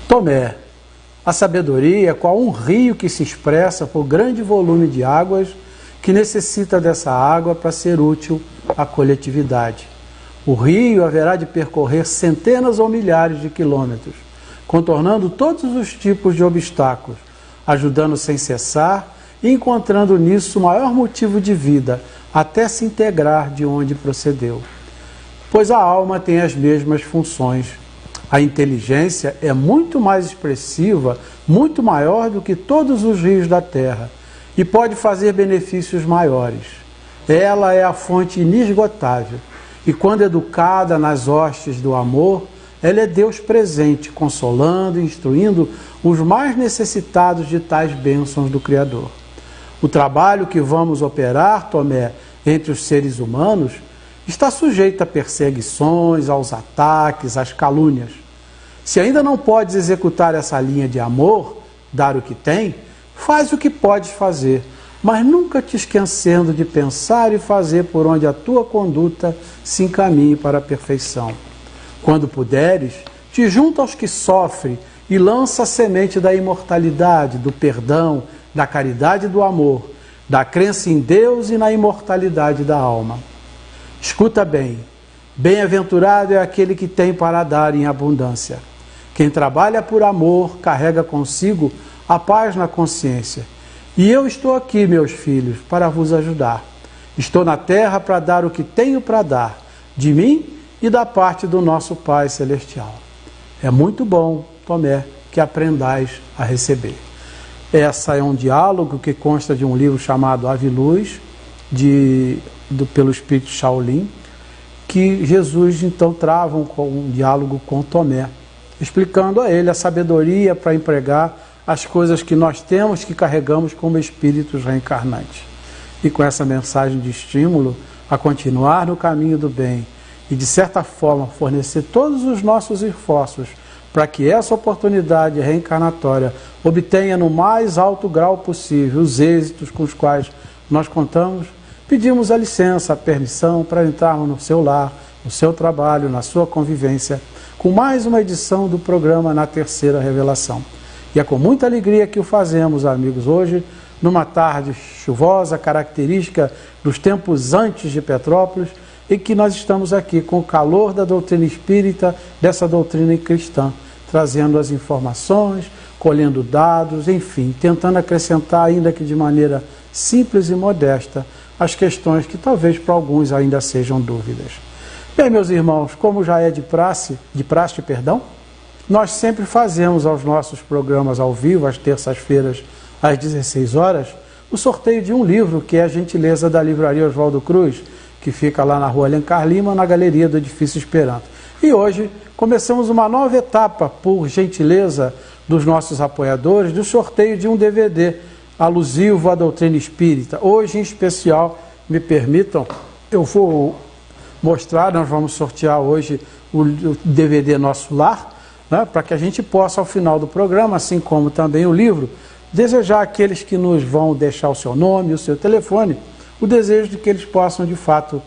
Tomé, a sabedoria é qual um rio que se expressa por grande volume de águas que necessita dessa água para ser útil à coletividade. O rio haverá de percorrer centenas ou milhares de quilômetros, contornando todos os tipos de obstáculos, ajudando sem cessar e encontrando nisso o maior motivo de vida, até se integrar de onde procedeu. Pois a alma tem as mesmas funções. A inteligência é muito mais expressiva, muito maior do que todos os rios da terra, e pode fazer benefícios maiores. Ela é a fonte inesgotável, e quando educada nas hostes do amor, ela é Deus presente, consolando e instruindo os mais necessitados de tais bênçãos do Criador. O trabalho que vamos operar, Tomé, entre os seres humanos, está sujeito a perseguições, aos ataques, às calúnias. Se ainda não podes executar essa linha de amor, dar o que tem, faz o que podes fazer, mas nunca te esquecendo de pensar e fazer por onde a tua conduta se encaminhe para a perfeição. Quando puderes, te junta aos que sofrem e lança a semente da imortalidade, do perdão, da caridade e do amor, da crença em Deus e na imortalidade da alma. Escuta bem, bem-aventurado é aquele que tem para dar em abundância. Quem trabalha por amor carrega consigo a paz na consciência. E eu estou aqui, meus filhos, para vos ajudar. Estou na terra para dar o que tenho para dar, de mim e da parte do nosso Pai Celestial. É muito bom, Tomé, que aprendais a receber. Essa é um diálogo que consta de um livro chamado Ave Luz, pelo Espírito Shaolin, que Jesus então trava um diálogo com Tomé, explicando a ele a sabedoria para empregar as coisas que nós temos, que carregamos como espíritos reencarnantes. E com essa mensagem de estímulo a continuar no caminho do bem e, de certa forma, fornecer todos os nossos esforços para que essa oportunidade reencarnatória obtenha no mais alto grau possível os êxitos com os quais nós contamos, pedimos a licença, a permissão para entrarmos no seu lar, no seu trabalho, na sua convivência, com mais uma edição do programa Na Terceira Revelação. E é com muita alegria que o fazemos, amigos, hoje, numa tarde chuvosa, característica dos tempos antes de Petrópolis, e que nós estamos aqui com o calor da doutrina espírita, dessa doutrina cristã, trazendo as informações, colhendo dados, enfim, tentando acrescentar, ainda que de maneira simples e modesta, as questões que talvez para alguns ainda sejam dúvidas. Bem, meus irmãos, como já é de praxe, nós sempre fazemos aos nossos programas ao vivo, às terças-feiras, às 16 horas, o sorteio de um livro, que é a gentileza da Livraria Oswaldo Cruz, que fica lá na Rua Alencar Lima, na galeria do Edifício Esperanto. E hoje começamos uma nova etapa, por gentileza dos nossos apoiadores, do sorteio de um DVD alusivo à doutrina espírita. Hoje, em especial, me permitam, eu vou mostrar, nós vamos sortear hoje o DVD Nosso Lar, né, para que a gente possa, ao final do programa, assim como também o livro, desejar àqueles que nos vão deixar o seu nome, o seu telefone, o desejo de que eles possam, de fato,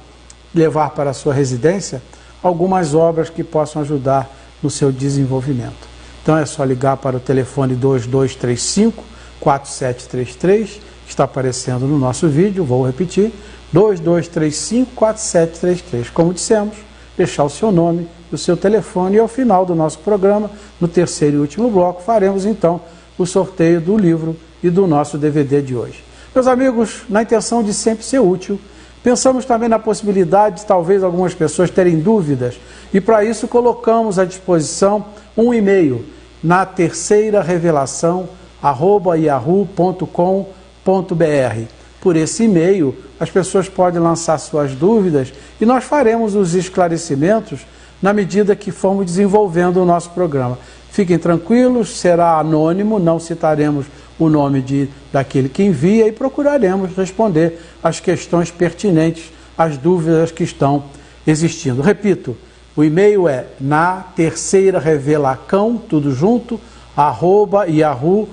levar para a sua residência algumas obras que possam ajudar no seu desenvolvimento. Então é só ligar para o telefone 2235-4733, que está aparecendo no nosso vídeo, vou repetir, 2235-4733. Como dissemos, deixar o seu nome, o seu telefone, e ao final do nosso programa, no terceiro e último bloco, faremos então o sorteio do livro e do nosso DVD de hoje. Meus amigos, na intenção de sempre ser útil, pensamos também na possibilidade de talvez algumas pessoas terem dúvidas, e para isso colocamos à disposição um e-mail na terceirarevelação@yahoo.com.br. Por esse e-mail, as pessoas podem lançar suas dúvidas e nós faremos os esclarecimentos na medida que formos desenvolvendo o nosso programa. Fiquem tranquilos, será anônimo, não citaremos o nome daquele que envia e procuraremos responder as questões pertinentes às dúvidas que estão existindo. Repito, o e-mail é na terceirarevelação, tudo junto, @yahoo.com.br.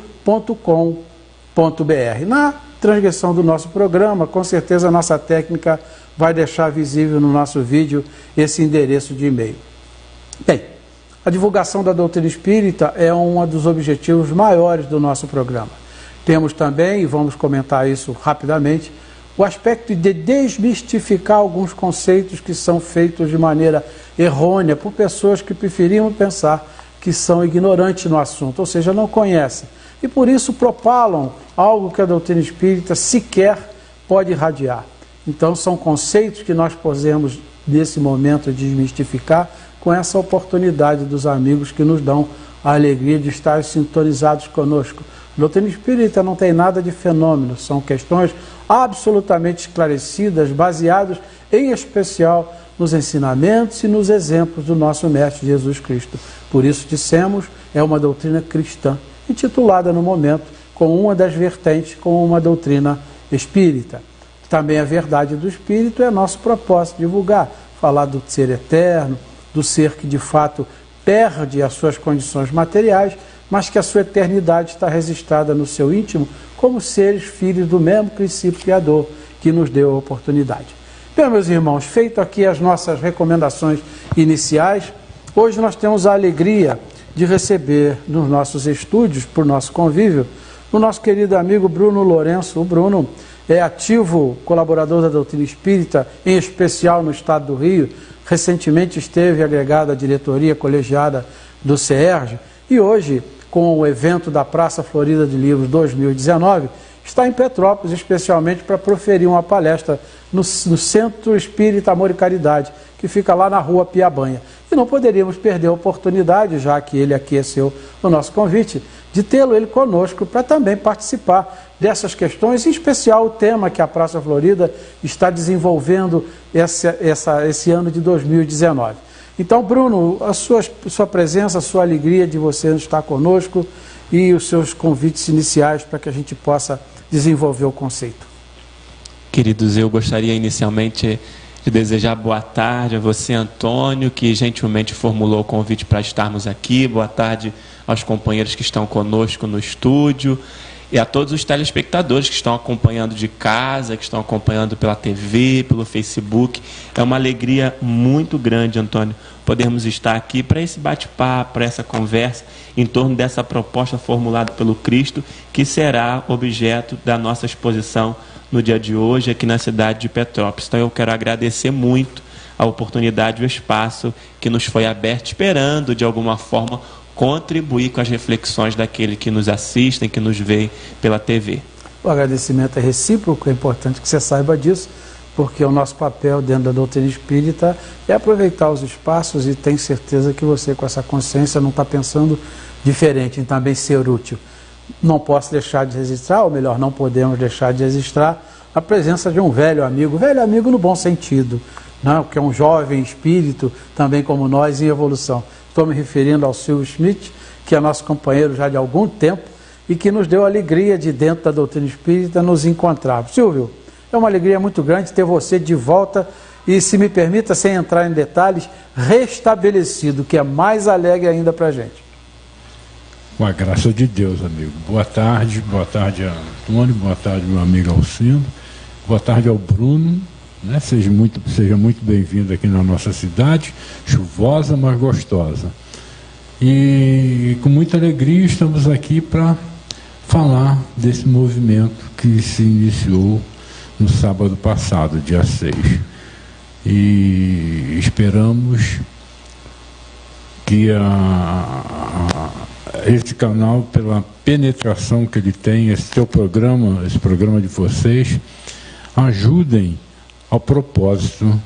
Na transmissão do nosso programa, com certeza a nossa técnica vai deixar visível no nosso vídeo esse endereço de e-mail. Bem, A divulgação da doutrina espírita é um dos objetivos maiores do nosso programa. Temos também, e vamos comentar isso rapidamente, o aspecto de desmistificar alguns conceitos que são feitos de maneira errônea por pessoas que preferiam pensar que são ignorantes no assunto, ou seja, não conhecem. E por isso propalam algo que a doutrina espírita sequer pode irradiar. Então são conceitos que nós podemos, nesse momento, desmistificar com essa oportunidade dos amigos que nos dão a alegria de estar sintonizados conosco. A doutrina espírita não tem nada de fenômeno, são questões absolutamente esclarecidas, baseadas em especial nos ensinamentos e nos exemplos do nosso Mestre Jesus Cristo. Por isso dissemos, é uma doutrina cristã, intitulada no momento com uma das vertentes, com uma doutrina espírita. Também a verdade do Espírito é nosso propósito, divulgar, falar do ser eterno, do ser que de fato perde as suas condições materiais, mas que a sua eternidade está registrada no seu íntimo como seres filhos do mesmo princípio criador que nos deu a oportunidade. Bem, meus irmãos, feito aqui as nossas recomendações iniciais, hoje nós temos a alegria de receber nos nossos estúdios, por nosso convívio, o nosso querido amigo Bruno Lourenço. O Bruno é ativo colaborador da doutrina espírita, em especial no estado do Rio. Recentemente esteve agregado à diretoria colegiada do CERJ e hoje, com o evento da Praça Florida de Livros 2019, está em Petrópolis, especialmente para proferir uma palestra no Centro Espírita Amor e Caridade, que fica lá na Rua Piabanha. E não poderíamos perder a oportunidade, já que ele aqueceu o nosso convite, de tê-lo ele conosco para também participar dessas questões, em especial o tema que a Praça Florida está desenvolvendo esse ano de 2019. Então, Bruno, a sua presença, a sua alegria de você estar conosco e os seus convites iniciais para que a gente possa desenvolver o conceito. Queridos, eu gostaria inicialmente de desejar boa tarde a você, Antônio, que gentilmente formulou o convite para estarmos aqui. Boa tarde aos companheiros que estão conosco no estúdio e a todos os telespectadores que estão acompanhando de casa, que estão acompanhando pela TV, pelo Facebook. É uma alegria muito grande, Antônio, podermos estar aqui para esse bate-papo, para essa conversa em torno dessa proposta formulada pelo Cristo, que será objeto da nossa exposição no dia de hoje aqui na cidade de Petrópolis. Então eu quero agradecer muito a oportunidade e o espaço que nos foi aberto, esperando de alguma forma contribuir com as reflexões daquele que nos assistem, que nos vê pela TV. O agradecimento é recíproco, é importante que você saiba disso, porque o nosso papel dentro da doutrina espírita é aproveitar os espaços, e tenho certeza que você, com essa consciência, não está pensando diferente em também ser útil. Não posso deixar de registrar, ou melhor, não podemos deixar de registrar a presença de um velho amigo no bom sentido, né? Que é um jovem espírito, também como nós, em evolução. Estou me referindo ao Silvio Schmidt, que é nosso companheiro já de algum tempo e que nos deu a alegria de, dentro da doutrina espírita, nos encontrar. Silvio, é uma alegria muito grande ter você de volta e, se me permita, sem entrar em detalhes, restabelecido, que é mais alegre ainda para a gente. Com a graça de Deus, amigo. Boa tarde a Antônio, boa tarde, meu amigo Alcindo, boa tarde ao Bruno, né? Seja muito bem-vindo aqui na nossa cidade, chuvosa, mas gostosa. E com muita alegria estamos aqui para falar desse movimento que se iniciou no sábado passado, dia 6. E esperamos que esse canal, pela penetração que ele tem, esse programa de vocês, ajudem ao propósito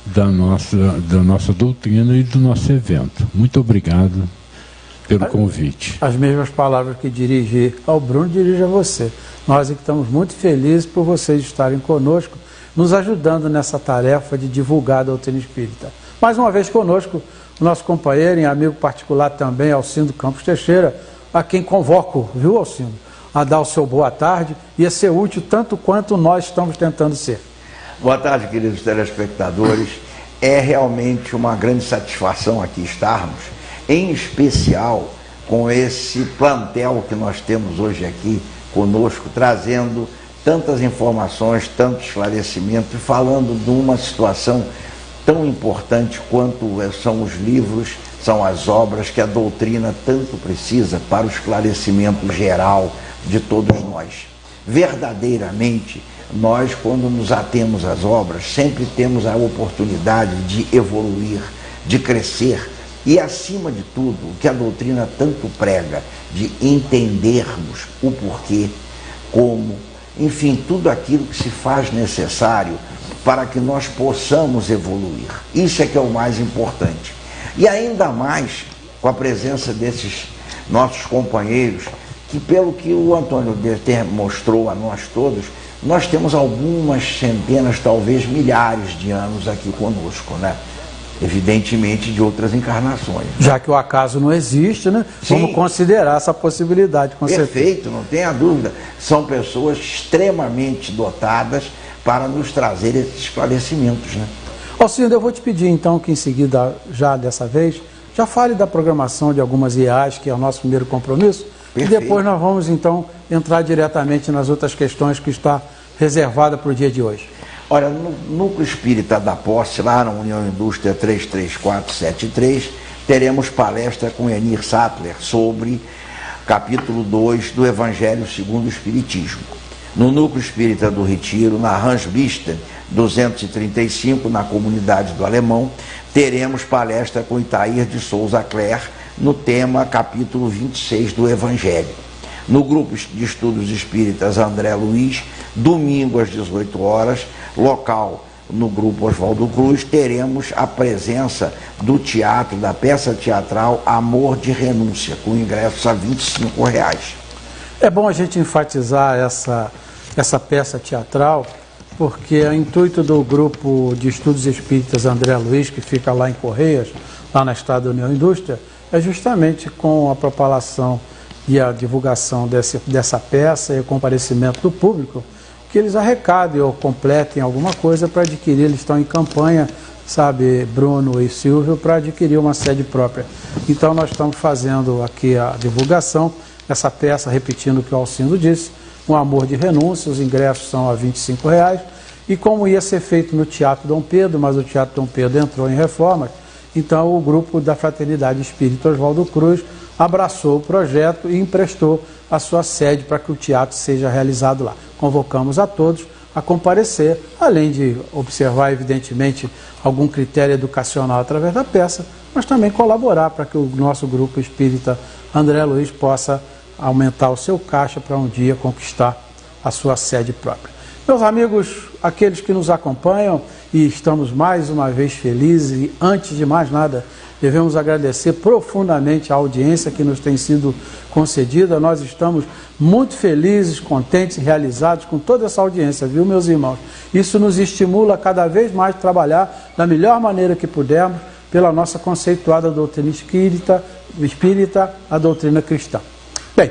da nossa doutrina e do nosso evento. Muito obrigado pelo convite. As mesmas palavras que dirigi ao Bruno, dirijo a você. Nós estamos muito felizes por vocês estarem conosco, nos ajudando nessa tarefa de divulgar a doutrina espírita. Mais uma vez conosco, o nosso companheiro e amigo particular também, Alcindo Campos Teixeira, a quem convoco, viu, Alcindo, a dar o seu boa tarde e a ser útil tanto quanto nós estamos tentando ser. Boa tarde, queridos telespectadores. É realmente uma grande satisfação aqui estarmos, em especial com esse plantel que nós temos hoje aqui conosco, trazendo tantas informações, tanto esclarecimento e falando de uma situação tão importante quanto são os livros são as obras que a doutrina tanto precisa para o esclarecimento geral de todos nós. Verdadeiramente, nós, quando nos atemos às obras, sempre temos a oportunidade de evoluir, de crescer e, acima de tudo, o que a doutrina tanto prega, de entendermos o porquê, como, enfim, tudo aquilo que se faz necessário para que nós possamos evoluir. Isso é que é o mais importante. E ainda mais com a presença desses nossos companheiros, que pelo que o Antônio mostrou a nós todos, nós temos algumas centenas, talvez milhares de anos aqui conosco, né? Evidentemente de outras encarnações. Já que o acaso não existe, né? Sim. Vamos considerar essa possibilidade, com certeza. Perfeito, não tenha dúvida. São pessoas extremamente dotadas para nos trazer esses esclarecimentos, né? Alcindo, eu vou te pedir então que em seguida, já dessa vez, já fale da programação de algumas IAs, que é o nosso primeiro compromisso. Perfeito. E depois nós vamos então entrar diretamente nas outras questões que está reservada para o dia de hoje. Olha, no Núcleo Espírita da Posse, lá na União Indústria 33473, teremos palestra com Enir Sattler sobre capítulo 2 do Evangelho segundo o Espiritismo. No Núcleo Espírita do Retiro, na Ransbisten 235, na Comunidade do Alemão, teremos palestra com Itair de Souza Cler no tema capítulo 26 do Evangelho. No Grupo de Estudos Espíritas André Luiz, domingo às 18 horas, local no Grupo Oswaldo Cruz, teremos a presença do teatro, da peça teatral Amor de Renúncia, com ingressos a R$ 25. É bom a gente enfatizar essa peça teatral, porque o intuito do Grupo de Estudos Espíritas André Luiz, que fica lá em Correias, lá na Estrada da União Indústria, é justamente com a propalação e a divulgação dessa peça e o comparecimento do público, que eles arrecadem ou completem alguma coisa para adquirir. Eles estão em campanha, sabe, Bruno e Silvio, para adquirir uma sede própria. Então nós estamos fazendo aqui a divulgação dessa peça, repetindo o que o Alcindo disse, Um Amor de Renúncia, os ingressos são a R$ 25, e como ia ser feito no Teatro Dom Pedro, mas o Teatro Dom Pedro entrou em reformas, então o grupo da Fraternidade Espírita Oswaldo Cruz abraçou o projeto e emprestou a sua sede para que o teatro seja realizado lá. Convocamos a todos a comparecer, além de observar, evidentemente, algum critério educacional através da peça, mas também colaborar para que o nosso grupo espírita André Luiz possa aumentar o seu caixa para um dia conquistar a sua sede própria. Meus amigos, aqueles que nos acompanham, e estamos mais uma vez felizes, e antes de mais nada, devemos agradecer profundamente a audiência que nos tem sido concedida. Nós estamos muito felizes, contentes e realizados com toda essa audiência, viu, meus irmãos? Isso nos estimula cada vez mais a trabalhar da melhor maneira que pudermos pela nossa conceituada doutrina espírita, a doutrina cristã. Bem,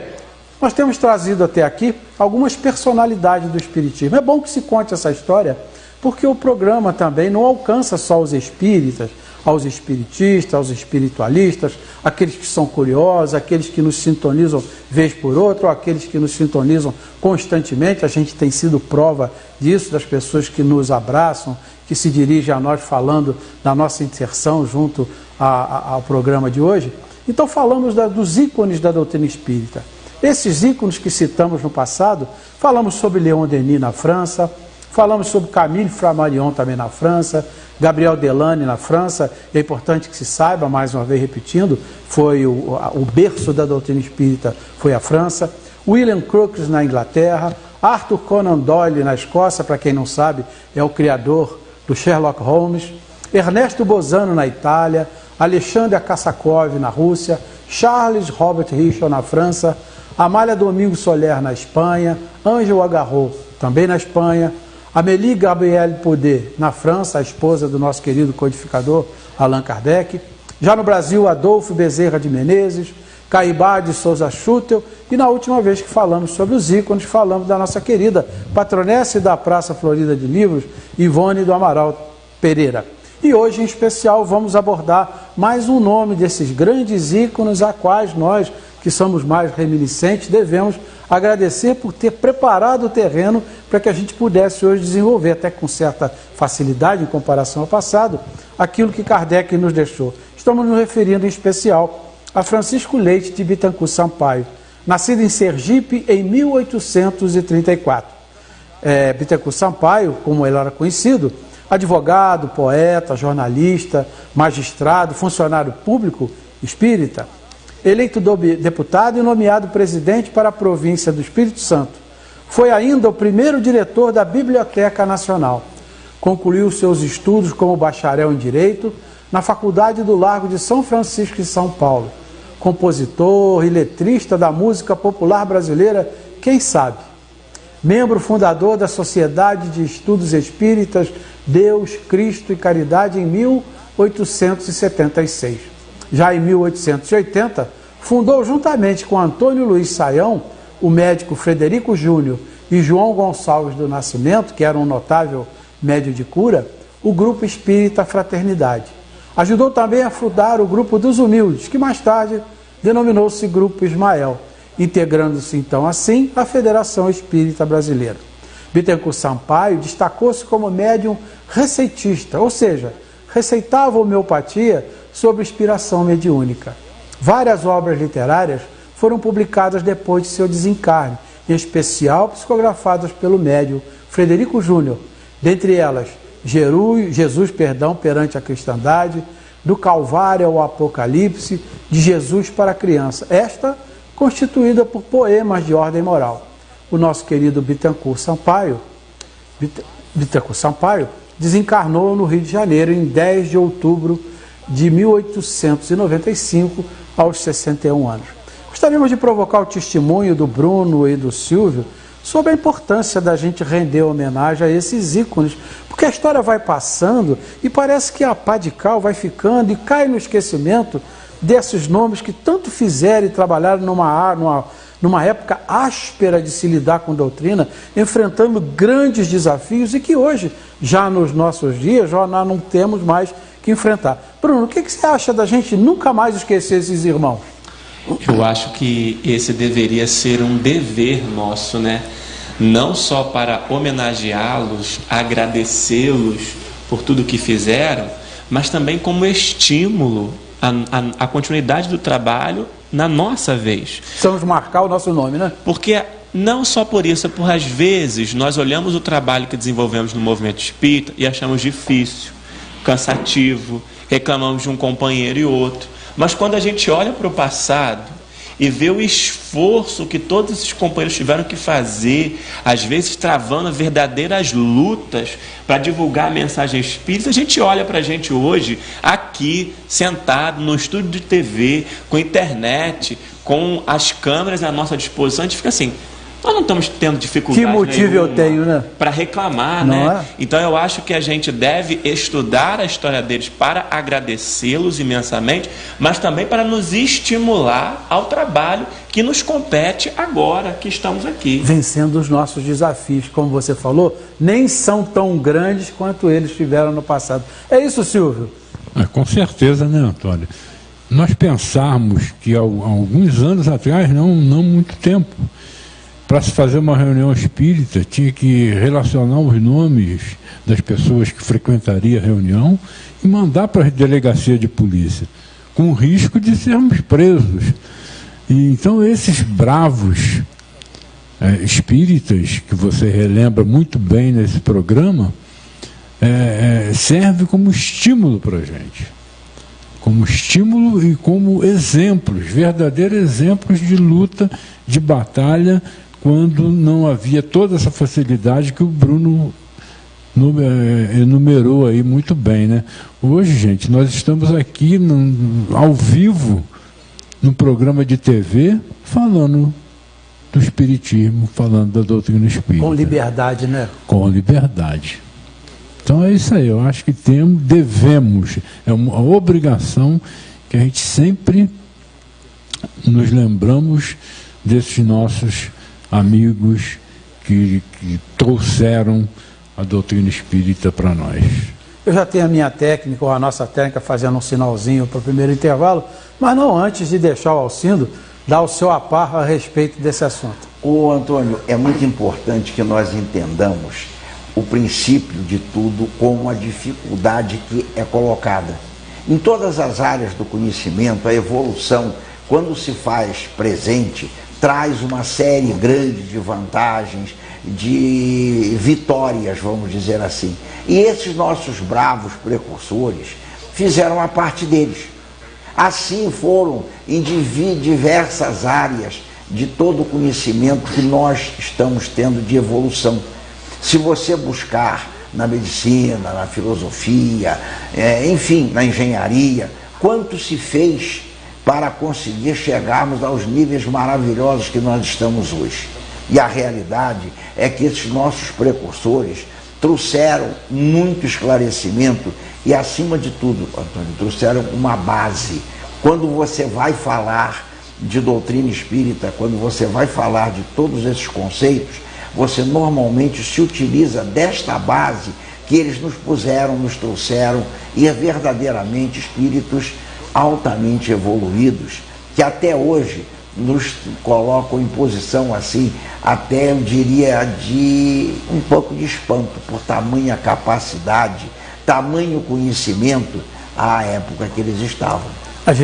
nós temos trazido até aqui algumas personalidades do espiritismo. É bom que se conte essa história, porque o programa também não alcança só os espíritas, aos espiritistas, aos espiritualistas, aqueles que são curiosos, aqueles que nos sintonizam vez por outra, ou aqueles que nos sintonizam constantemente. A gente tem sido prova disso, das pessoas que nos abraçam, que se dirigem a nós falando da nossa inserção junto ao programa de hoje. Então falamos dos ícones da doutrina espírita. Esses ícones que citamos no passado, falamos sobre Leon Denis na França, falamos sobre Camille Flammarion também na França, Gabriel Delane na França. É importante que se saiba, mais uma vez repetindo, foi o berço da doutrina espírita, foi a França. William Crookes na Inglaterra, Arthur Conan Doyle na Escócia, para quem não sabe, é o criador do Sherlock Holmes, Ernesto Bozano na Itália, Alexandre Kassakov na Rússia, Charles Robert Richel na França, Amália Domingos Soler na Espanha, Ângelo Agarro também na Espanha, Amélie Gabrielle Poudet na França, a esposa do nosso querido codificador Allan Kardec. Já no Brasil, Adolfo Bezerra de Menezes, Caibá de Souza Schutel, e na última vez que falamos sobre os ícones, falamos da nossa querida patronesse da Praça Florida de Livros, Ivone do Amaral Pereira. E hoje, em especial, vamos abordar mais um nome desses grandes ícones a quais nós, que somos mais reminiscentes, devemos agradecer por ter preparado o terreno para que a gente pudesse hoje desenvolver, até com certa facilidade em comparação ao passado, aquilo que Kardec nos deixou. estamos nos referindo em especial a Francisco Leite de Bittencourt Sampaio, nascido em Sergipe em 1834. Bittencourt Sampaio, como ele era conhecido, advogado, poeta, jornalista, magistrado, funcionário público, espírita, eleito deputado e nomeado presidente para a província do Espírito Santo. Foi ainda o primeiro diretor da Biblioteca Nacional. Concluiu seus estudos como bacharel em Direito na Faculdade do Largo de São Francisco, em São Paulo. Compositor e letrista da música popular brasileira, quem sabe? Membro fundador da Sociedade de Estudos Espíritas Deus, Cristo e Caridade em 1876. Já em 1880, fundou juntamente com Antônio Luiz Saião, o médico Frederico Júnior e João Gonçalves do Nascimento, que era um notável médium de cura, o Grupo Espírita Fraternidade. Ajudou também a fundar o Grupo dos Humildes, que mais tarde denominou-se Grupo Ismael, integrando-se então assim à Federação Espírita Brasileira. Bittencourt Sampaio destacou-se como médium receitista, ou seja, receitava homeopatia sob inspiração mediúnica. Várias obras literárias foram publicadas depois de seu desencarne, em especial psicografadas pelo médium Frederico Júnior, dentre elas Jesus perante a cristandade, do Calvário ao Apocalipse, de Jesus para a criança, esta constituída por poemas de ordem moral. O nosso querido Bittencourt Sampaio desencarnou no Rio de Janeiro em 10 de outubro de 1895, aos 61 anos. Gostaríamos de provocar o testemunho do Bruno e do Silvio sobre a importância da gente render homenagem a esses ícones, porque a história vai passando e parece que a pá de cal vai ficando e cai no esquecimento desses nomes que tanto fizeram e trabalharam numa época áspera de se lidar com doutrina, enfrentando grandes desafios e que hoje, já nos nossos dias, já nós não temos mais que enfrentar. Bruno, o que você acha da gente nunca mais esquecer esses irmãos? Eu acho que esse deveria ser um dever nosso, né? Não só para homenageá-los, agradecê-los por tudo que fizeram, mas também como estímulo à continuidade do trabalho na nossa vez. Precisamos marcar o nosso nome, né? Porque não só por isso, por às vezes nós olhamos o trabalho que desenvolvemos no movimento espírita e achamos difícil, cansativo, reclamamos de um companheiro e outro. Mas quando a gente olha para o passado e vê o esforço que todos esses companheiros tiveram que fazer, às vezes travando verdadeiras lutas para divulgar a mensagem espírita, a gente olha para a gente hoje, aqui, sentado no estúdio de TV, com internet, com as câmeras à nossa disposição, a gente fica assim... Nós não estamos tendo dificuldade que motivo eu tenho, né? Para reclamar, não né? É? Então eu acho que a gente deve estudar a história deles para agradecê-los imensamente, mas também para nos estimular ao trabalho que nos compete agora que estamos aqui. Vencendo os nossos desafios, como você falou, nem são tão grandes quanto eles tiveram no passado. É isso, Silvio? Com certeza, né, Antônio? Nós pensarmos que há alguns anos atrás, não muito tempo, para se fazer uma reunião espírita, tinha que relacionar os nomes das pessoas que frequentariam a reunião e mandar para a delegacia de polícia, com o risco de sermos presos. E, então, esses bravos espíritas, que você relembra muito bem nesse programa, serve como estímulo para a gente. Como estímulo e como exemplos, verdadeiros exemplos de luta, de batalha, quando não havia toda essa facilidade que o Bruno enumerou aí muito bem, né? Hoje, gente, nós estamos aqui ao vivo, no programa de TV, falando do Espiritismo, falando da doutrina espírita. Com liberdade, né? Com liberdade. Então é isso aí, eu acho que devemos, é uma obrigação que a gente sempre nos lembramos desses nossos amigos que trouxeram a doutrina espírita para nós. Eu já tenho a minha técnica, ou a nossa técnica, fazendo um sinalzinho para o primeiro intervalo, mas não antes de deixar o Alcindo dar o seu apar a respeito desse assunto. Ô Antônio, é muito importante que nós entendamos o princípio de tudo como a dificuldade que é colocada. Em todas as áreas do conhecimento, a evolução, quando se faz presente, traz uma série grande de vantagens, de vitórias, vamos dizer assim. E esses nossos bravos precursores fizeram a parte deles. Assim foram em diversas áreas de todo o conhecimento que nós estamos tendo de evolução. Se você buscar na medicina, na filosofia, enfim, na engenharia, quanto se fez para conseguir chegarmos aos níveis maravilhosos que nós estamos hoje. E a realidade é que esses nossos precursores trouxeram muito esclarecimento e, acima de tudo, Antônio, trouxeram uma base. Quando você vai falar de doutrina espírita, quando você vai falar de todos esses conceitos, você normalmente se utiliza desta base que eles nos puseram, nos trouxeram, e é verdadeiramente espíritos altamente evoluídos, que até hoje nos colocam em posição assim, até eu diria de um pouco de espanto, por tamanha capacidade, tamanho conhecimento à época que eles estavam.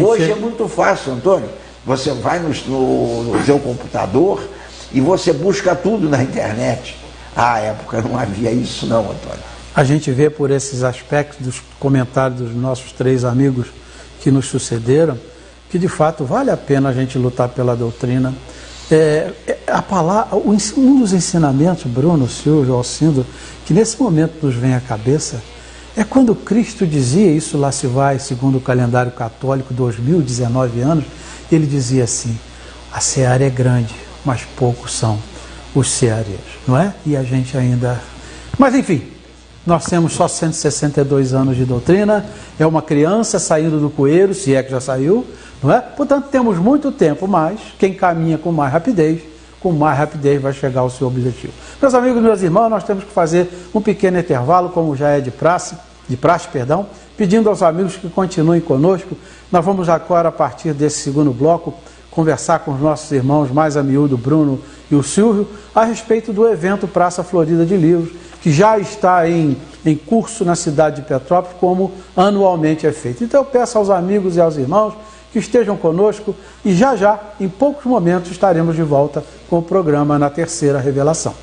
Hoje é muito fácil, Antônio, você vai no seu computador e você busca tudo na internet. À época não havia isso não, Antônio. A gente vê por esses aspectos dos comentários dos nossos 3 amigos que nos sucederam, que de fato vale a pena a gente lutar pela doutrina. Um dos ensinamentos, Bruno, Silvio, Alcindo, que nesse momento nos vem à cabeça, é quando Cristo dizia, isso lá se vai, segundo o calendário católico, 2019 anos, ele dizia assim: a seara é grande, mas poucos são os ceareiros, não é? E a gente ainda... Mas enfim, nós temos só 162 anos de doutrina, é uma criança saindo do coeiro, se é que já saiu, não é? Portanto, temos muito tempo, mas quem caminha com mais rapidez vai chegar ao seu objetivo. Meus amigos, meus irmãos, nós temos que fazer um pequeno intervalo, como já é de praxe, pedindo aos amigos que continuem conosco. Nós vamos agora, a partir desse segundo bloco, conversar com os nossos irmãos mais a miúdo, Bruno e o Silvio, a respeito do evento Praça Florida de Livros, que já está em curso na cidade de Petrópolis, como anualmente é feito. Então eu peço aos amigos e aos irmãos que estejam conosco e já, em poucos momentos, estaremos de volta com o programa Na Terceira Revelação.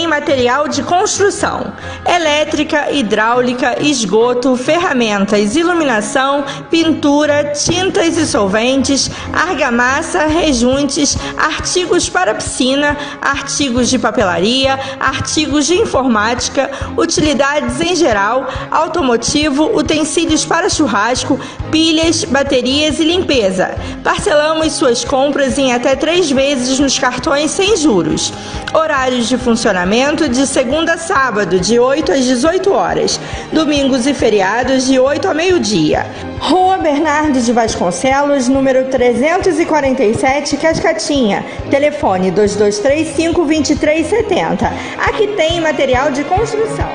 Material de construção, elétrica, hidráulica, esgoto, ferramentas, iluminação, pintura, tintas e solventes, argamassa, rejuntes, artigos para piscina, artigos de papelaria, artigos de informática, utilidades em geral, automotivo, utensílios para churrasco, pilhas, baterias e limpeza. Parcelamos suas compras em até 3 vezes nos cartões sem juros. Horários de funcionamento funcionamento de segunda a sábado, de 8 às 18 horas, domingos e feriados de 8 a meio-dia. Rua Bernardo de Vasconcelos, número 347, Cascatinha. Telefone 2235-2370. Aqui tem material de construção.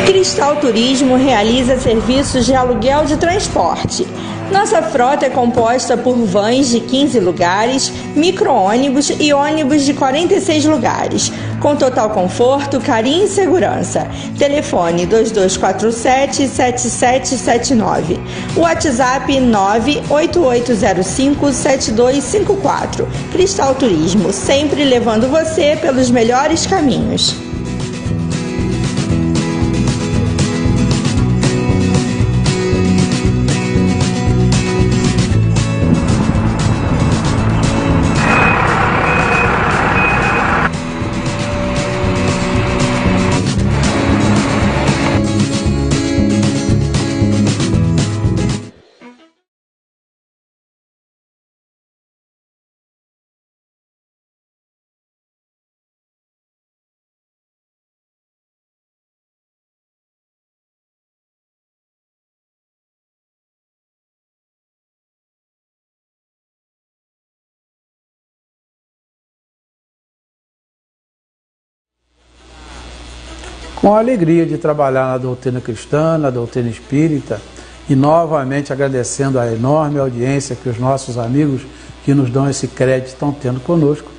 Cristal Turismo realiza serviços de aluguel de transporte. Nossa frota é composta por vans de 15 lugares, micro-ônibus e ônibus de 46 lugares, com total conforto, carinho e segurança. Telefone 2247-7779. WhatsApp 98805-7254. Cristal Turismo, sempre levando você pelos melhores caminhos. Com a alegria de trabalhar na doutrina cristã, na doutrina espírita, e novamente agradecendo a enorme audiência que os nossos amigos que nos dão esse crédito estão tendo conosco,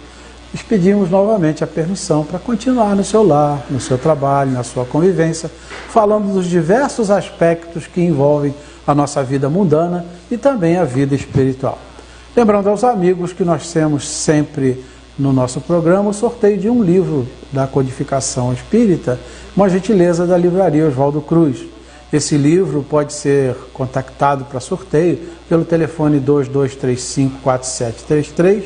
lhes pedimos novamente a permissão para continuar no seu lar, no seu trabalho, na sua convivência, falando dos diversos aspectos que envolvem a nossa vida mundana e também a vida espiritual. Lembrando aos amigos que nós temos sempre no nosso programa o sorteio de um livro da codificação espírita, uma gentileza da livraria Oswaldo Cruz. Esse livro pode ser contactado para sorteio pelo telefone 2235-4733,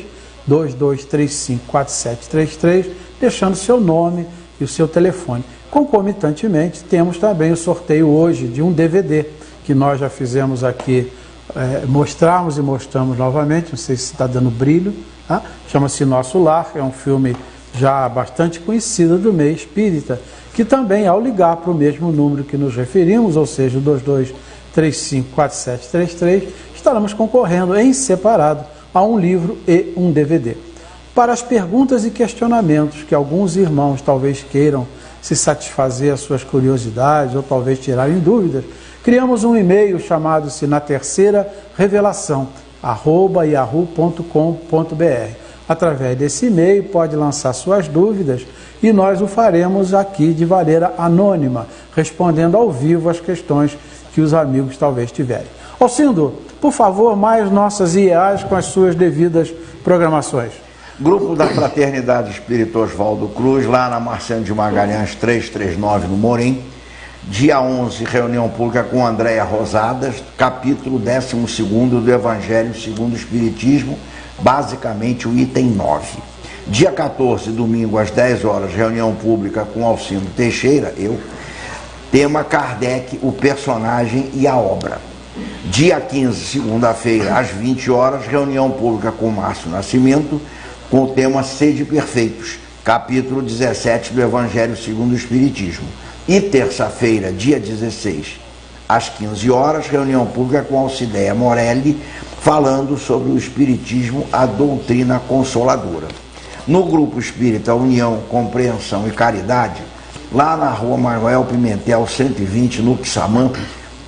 2235-4733, deixando seu nome e o seu telefone. Concomitantemente, temos também o sorteio hoje de um DVD, que nós já fizemos aqui, mostramos e mostramos novamente, não sei se está dando brilho, tá? Chama-se Nosso Lar, é um filme já bastante conhecido do meio espírita, que também, ao ligar para o mesmo número que nos referimos, ou seja, o 2235-4733, estaremos concorrendo em separado a um livro e um DVD. Para as perguntas e questionamentos que alguns irmãos talvez queiram se satisfazer as suas curiosidades ou talvez tirarem dúvidas, criamos um e-mail chamado-se Na Terceira Revelação, @yahoo.com.br. Através desse e-mail pode lançar suas dúvidas e nós o faremos aqui de maneira anônima, respondendo ao vivo as questões que os amigos talvez tiverem. Alcindo, por favor, mais nossas IEAs com as suas devidas programações. Grupo da Fraternidade Espírita Oswaldo Cruz, lá na Marciano de Magalhães 339, no Morim. Dia 11, reunião pública com Andréia Rosadas, capítulo 12º do Evangelho segundo o Espiritismo, basicamente o item 9. Dia 14, domingo, às 10 horas, reunião pública com Alcindo Teixeira, tema Kardec, o personagem e a obra. Dia 15, segunda-feira, às 20 horas, reunião pública com Márcio Nascimento, com o tema Sede Perfeitos, capítulo 17 do Evangelho segundo o Espiritismo. E terça-feira, dia 16, às 15 horas, reunião pública com Alcideia Morelli, falando sobre o Espiritismo, a doutrina consoladora. No Grupo Espírita União, Compreensão e Caridade, lá na Rua Manuel Pimentel 120, no Quissamã,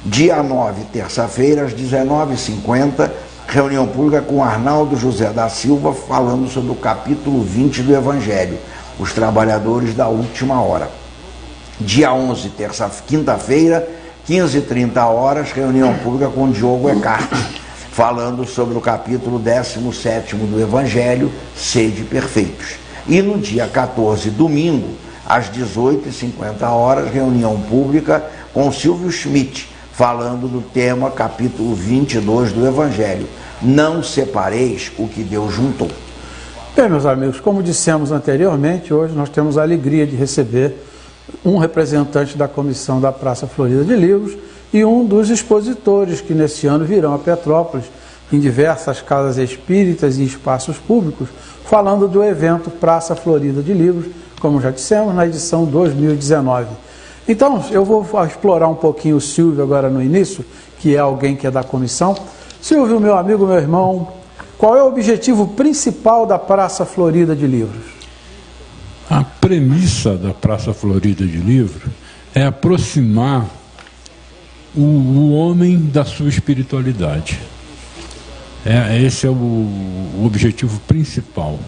dia 9, terça-feira, às 19h50, reunião pública com Arnaldo José da Silva, falando sobre o capítulo 20 do Evangelho, os trabalhadores da última hora. Dia 11, quinta-feira, 15h30, reunião pública com Diogo Eckhart, falando sobre o capítulo 17º do Evangelho, Sede Perfeitos. E no dia 14, domingo, às 18h50, reunião pública com Silvio Schmidt, falando do tema capítulo 22 do Evangelho, Não separeis o que Deus juntou. Bem, meus amigos, como dissemos anteriormente, hoje nós temos a alegria de receber um representante da comissão da Praça Florida de Livros e um dos expositores que nesse ano virão a Petrópolis, em diversas casas espíritas e espaços públicos, falando do evento Praça Florida de Livros, como já dissemos, na edição 2019. Então, eu vou explorar um pouquinho o Silvio agora no início, que é alguém que é da comissão. Silvio, meu amigo, meu irmão, qual é o objetivo principal da Praça Florida de Livros? A premissa da Praça Florida de Livros é aproximar o homem da sua espiritualidade. Esse é o objetivo principal.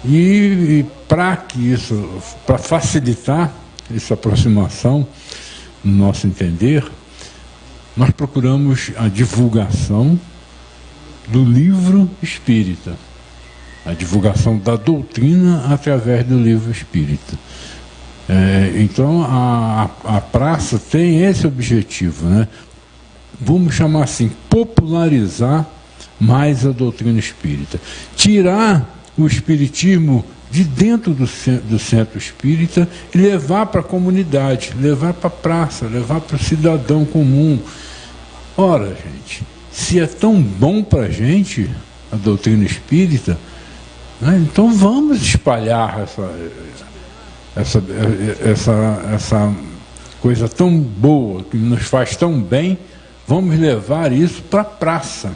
E para facilitar essa aproximação, no nosso entender, nós procuramos a divulgação do livro espírita, a divulgação da doutrina através do livro espírita. Então, a praça tem esse objetivo, né? Vamos chamar assim, popularizar mais a doutrina espírita. Tirar o espiritismo de dentro do centro espírita e levar para a comunidade, levar para a praça, levar para o cidadão comum. Ora, gente, se é tão bom para a gente a doutrina espírita, né, então vamos espalhar essa coisa tão boa, que nos faz tão bem, vamos levar isso para a praça.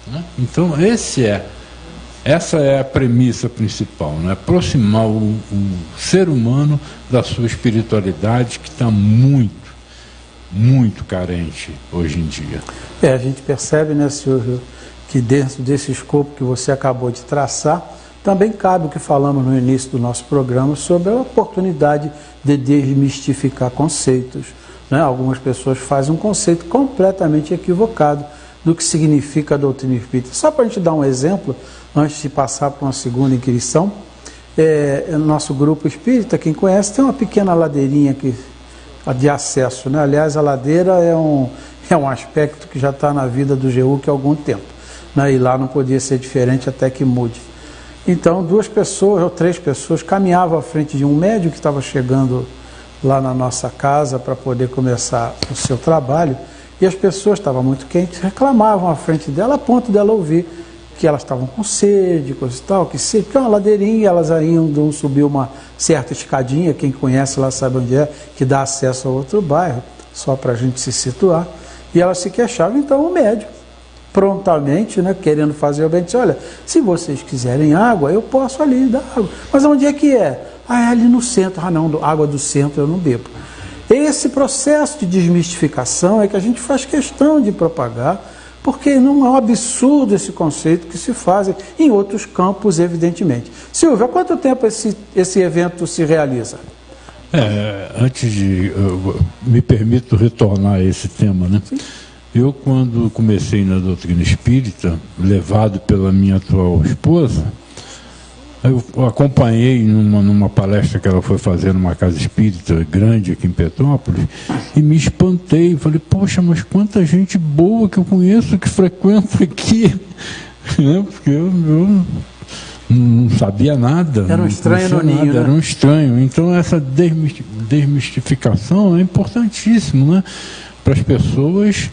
Né? Então, essa é a premissa principal, né? Aproximar o ser humano da sua espiritualidade, que está muito, muito carente hoje em dia. A gente percebe, né, Silvio, que dentro desse escopo que você acabou de traçar, também cabe o que falamos no início do nosso programa sobre a oportunidade de desmistificar conceitos. Né? Algumas pessoas fazem um conceito completamente equivocado do que significa a doutrina espírita. Só para a gente dar um exemplo, antes de passar para uma segunda inquirição, nosso grupo espírita, quem conhece, tem uma pequena ladeirinha aqui de acesso. Né? Aliás, a ladeira é um aspecto que já está na vida do GEUC há algum tempo. Né? E lá não podia ser diferente até que mude. Então, 2 pessoas ou 3 pessoas caminhavam à frente de um médium que estava chegando lá na nossa casa para poder começar o seu trabalho, e as pessoas estavam muito quentes, reclamavam à frente dela, a ponto dela ouvir que elas estavam com sede, coisa e tal, que sede, porque é uma ladeirinha, e elas iam subir uma certa escadinha, quem conhece lá sabe onde é, que dá acesso a outro bairro, só para a gente se situar, e elas se queixavam. Então o médium, prontamente, né, querendo fazer o bem, disse: olha, se vocês quiserem água, eu posso ali dar água. Mas onde é que é? É ali no centro. Não, água do centro eu não bebo. Esse processo de desmistificação é que a gente faz questão de propagar, porque não é um absurdo esse conceito que se faz em outros campos, evidentemente. Silvio, há quanto tempo esse evento se realiza? Antes de... me permito retornar a esse tema, né? Sim. Eu, quando comecei na doutrina espírita, levado pela minha atual esposa, eu acompanhei numa palestra que ela foi fazer numa casa espírita grande aqui em Petrópolis, e me espantei. Falei: poxa, mas quanta gente boa que eu conheço que frequenta aqui. Porque eu não sabia nada. Era um estranho no ninho, né? Era um estranho. Então, essa desmistificação é importantíssimo, né? Para as pessoas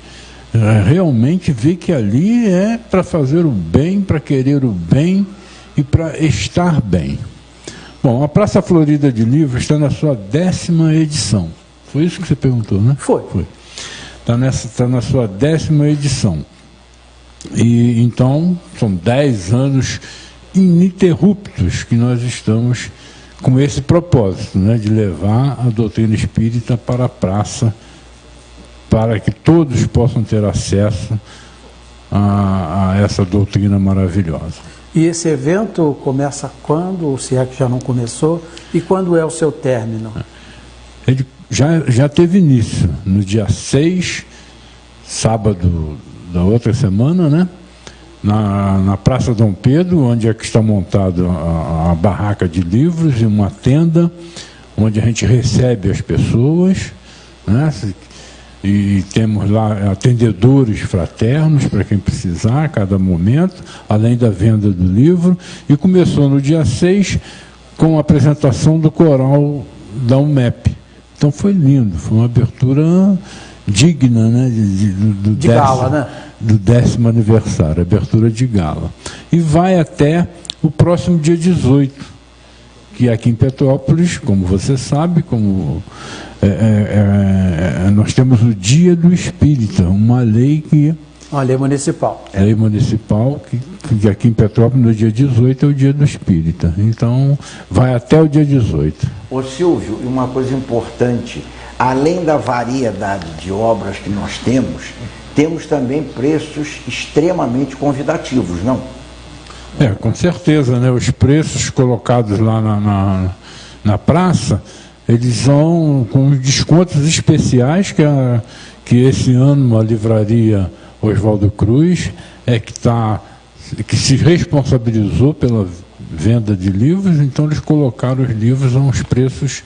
realmente ver que ali é para fazer o bem, para querer o bem e para estar bem. Bom, a Praça Florida de Livros está na sua 10ª edição. Foi isso que você perguntou, né? Foi. Está na sua 10ª edição. E então, são 10 anos ininterruptos que nós estamos com esse propósito, né, de levar a doutrina espírita para a praça, para que todos possam ter acesso a essa doutrina maravilhosa. E esse evento começa quando, ou se é que já não começou, e quando é o seu término? Ele já teve início, no dia 6, sábado da outra semana, né? Na Praça Dom Pedro, onde é que está montada a barraca de livros e uma tenda, onde a gente recebe as pessoas, né? E temos lá atendedores fraternos para quem precisar a cada momento, além da venda do livro. E começou no dia 6 com a apresentação do coral da UMEP. Então foi lindo, foi uma abertura digna, né, de gala, né? Do 10º aniversário, abertura de gala. E vai até o próximo dia 18, que aqui em Petrópolis, como você sabe, nós temos o Dia do Espírita, uma lei municipal. Lei municipal, que aqui em Petrópolis, no dia 18, é o Dia do Espírita. Então, vai até o dia 18. Ô Silvio, e uma coisa importante, além da variedade de obras que nós temos também preços extremamente convidativos, não? Com certeza, né? Os preços colocados lá na praça, eles são com descontos especiais que esse ano a livraria Oswaldo Cruz que se responsabilizou pela venda de livros, então eles colocaram os livros a uns preços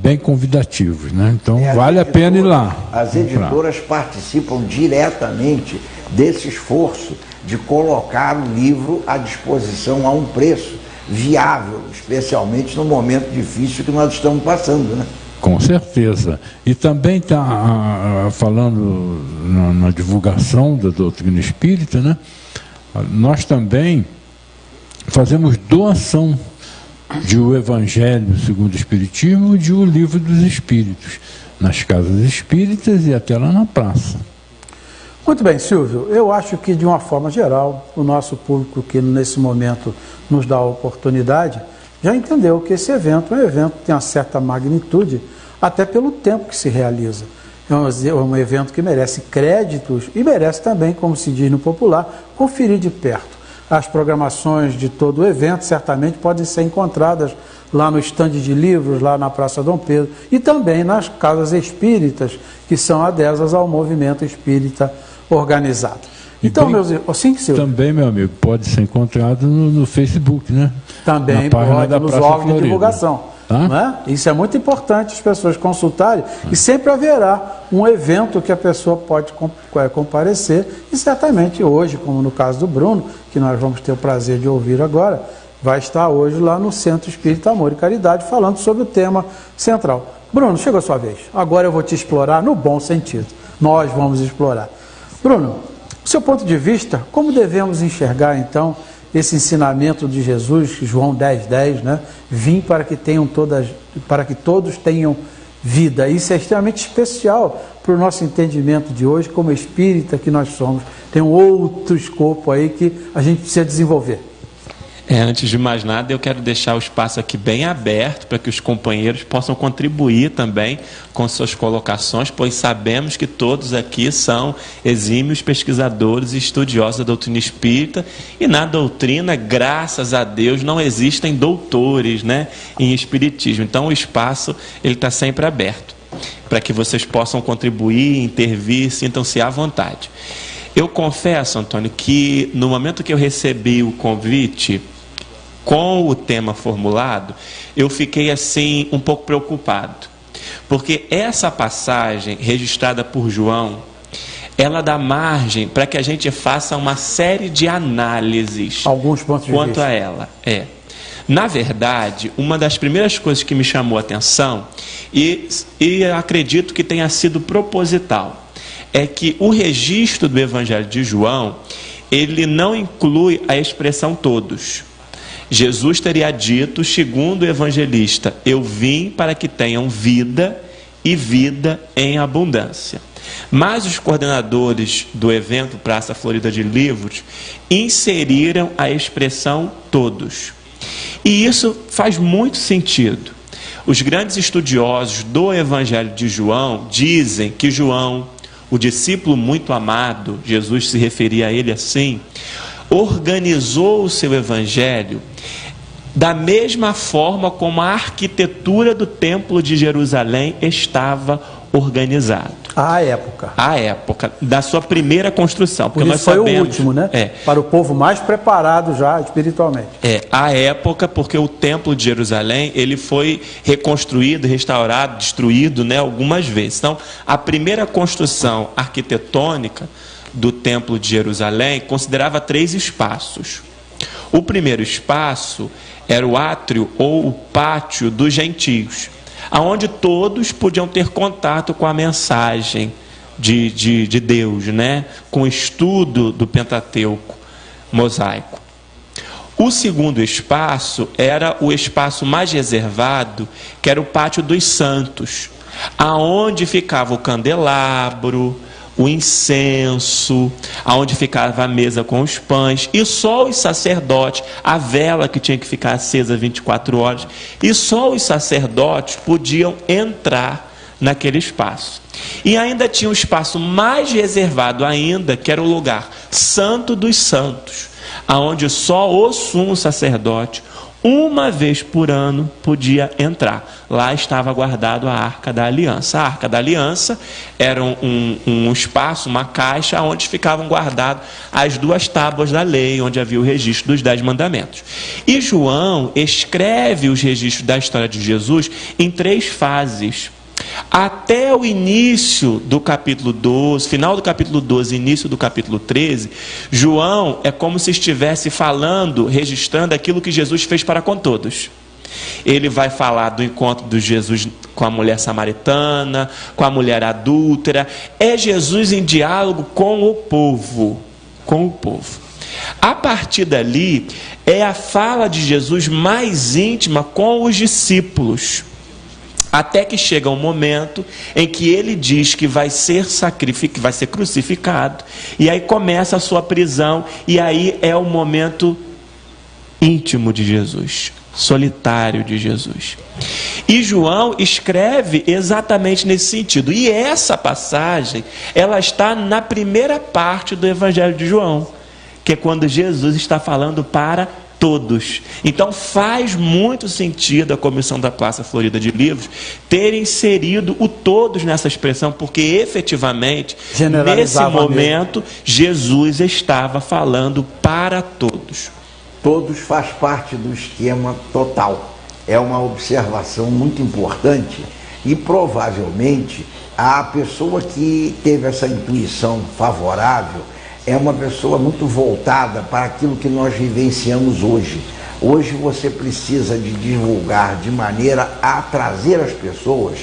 bem convidativos, né? Então vale a pena ir lá. As editoras participam diretamente desse esforço de colocar o livro à disposição a um preço viável, especialmente no momento difícil que nós estamos passando, né? Com certeza. E também está falando na divulgação da doutrina espírita, né? Nós também fazemos doação de O Evangelho segundo o Espiritismo e de O Livro dos Espíritos, nas casas espíritas e até lá na praça. Muito bem, Silvio. Eu acho que, de uma forma geral, o nosso público que nesse momento nos dá a oportunidade já entendeu que esse evento é um evento que tem uma certa magnitude, até pelo tempo que se realiza. É um evento que merece créditos e merece também, como se diz no popular, conferir de perto. As programações de todo o evento certamente podem ser encontradas lá no estande de livros, lá na Praça Dom Pedro, e também nas casas espíritas, que são adesas ao movimento espírita organizado. Então, meus irmãos, sim, Silvio? Também, meu amigo, pode ser encontrado no Facebook, né? Também pode, nos órgãos de divulgação. Tá? Isso é muito importante as pessoas consultarem, e sempre haverá um evento que a pessoa pode comparecer, e certamente hoje, como no caso do Bruno, que nós vamos ter o prazer de ouvir agora, vai estar hoje lá no Centro Espírita Amor e Caridade falando sobre o tema central. Bruno, chegou a sua vez. Agora eu vou te explorar no bom sentido. Nós vamos explorar. Bruno, do seu ponto de vista, como devemos enxergar então esse ensinamento de Jesus, João 10:10, né? Vim para que todos tenham vida. Isso é extremamente especial para o nosso entendimento de hoje, como espírita que nós somos. Tem um outro escopo aí que a gente precisa desenvolver. Antes de mais nada, eu quero deixar o espaço aqui bem aberto para que os companheiros possam contribuir também com suas colocações, pois sabemos que todos aqui são exímios pesquisadores e estudiosos da doutrina espírita, e na doutrina, graças a Deus, não existem doutores, né, em espiritismo. Então o espaço está sempre aberto para que vocês possam contribuir, intervir, sintam-se à vontade. Eu confesso, Antônio, que no momento que eu recebi o convite com o tema formulado, eu fiquei assim um pouco preocupado, porque essa passagem registrada por João, ela dá margem para que a gente faça uma série de análises alguns pontos de vista quanto a ela. Na verdade, uma das primeiras coisas que me chamou a atenção, e acredito que tenha sido proposital, é que o registro do Evangelho de João, ele não inclui a expressão todos. Jesus teria dito, segundo o evangelista, eu vim para que tenham vida e vida em abundância. Mas os coordenadores do evento Praça Florida de Livros inseriram a expressão todos. E isso faz muito sentido. Os grandes estudiosos do Evangelho de João dizem que João, o discípulo muito amado, Jesus se referia a ele assim, organizou o seu evangelho da mesma forma como a arquitetura do Templo de Jerusalém estava organizada. À época. À época da sua primeira construção. Porque nós sabemos, foi o último, né? Para o povo mais preparado já espiritualmente. À época, porque o Templo de Jerusalém, ele foi reconstruído, restaurado, destruído, né, algumas vezes. Então, a primeira construção arquitetônica do Templo de Jerusalém considerava 3 espaços. O primeiro espaço era o átrio ou o pátio dos gentios. onde todos podiam ter contato com a mensagem de Deus, né? Com o estudo do Pentateuco mosaico. O segundo espaço era o espaço mais reservado, que era o Pátio dos Santos, aonde ficava o candelabro, o incenso, aonde ficava a mesa com os pães, e só os sacerdotes, a vela que tinha que ficar acesa 24 horas, e só os sacerdotes podiam entrar naquele espaço. E ainda tinha um espaço mais reservado ainda, que era o lugar Santo dos Santos, aonde só o sumo sacerdote, uma vez por ano, podia entrar. Lá estava guardado a Arca da Aliança. A Arca da Aliança era um espaço, uma caixa, onde ficavam guardadas as 2 tábuas da lei, onde havia o registro dos 10 mandamentos. E João escreve os registros da história de Jesus em 3 fases. Até o início do capítulo 12, final do capítulo 12, início do capítulo 13, João é como se estivesse falando, registrando aquilo que Jesus fez para com todos. Ele vai falar do encontro de Jesus com a mulher samaritana, com a mulher adúltera. É Jesus em diálogo com o povo. Com o povo. A partir dali, é a fala de Jesus mais íntima com os discípulos. Até que chega um momento em que ele diz que vai ser sacrificado, vai ser crucificado, e aí começa a sua prisão, e aí é o momento íntimo de Jesus, solitário de Jesus. E João escreve exatamente nesse sentido. E essa passagem, ela está na primeira parte do Evangelho de João, que é quando Jesus está falando para todos. Então faz muito sentido a Comissão da Praça Florida de Livros ter inserido o todos nessa expressão, porque efetivamente nesse momento mesmo, Jesus estava falando para todos. Todos faz parte do esquema total. É uma observação muito importante e provavelmente a pessoa que teve essa intuição favorável é uma pessoa muito voltada para aquilo que nós vivenciamos hoje. Hoje você precisa de divulgar de maneira a trazer as pessoas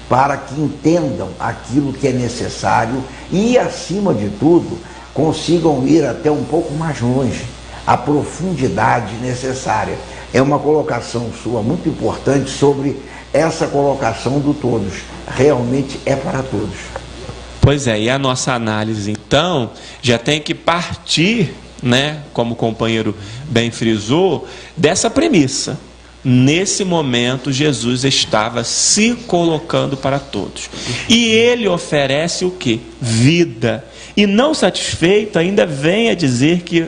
para que entendam aquilo que é necessário e, acima de tudo, consigam ir até um pouco mais longe, a profundidade necessária. É uma colocação sua muito importante sobre essa colocação do todos. Realmente é para todos. Pois é, e a nossa análise, então, já tem que partir, né, como o companheiro bem frisou, dessa premissa. Nesse momento, Jesus estava se colocando para todos. E ele oferece o quê? Vida. E não satisfeito, ainda vem a dizer que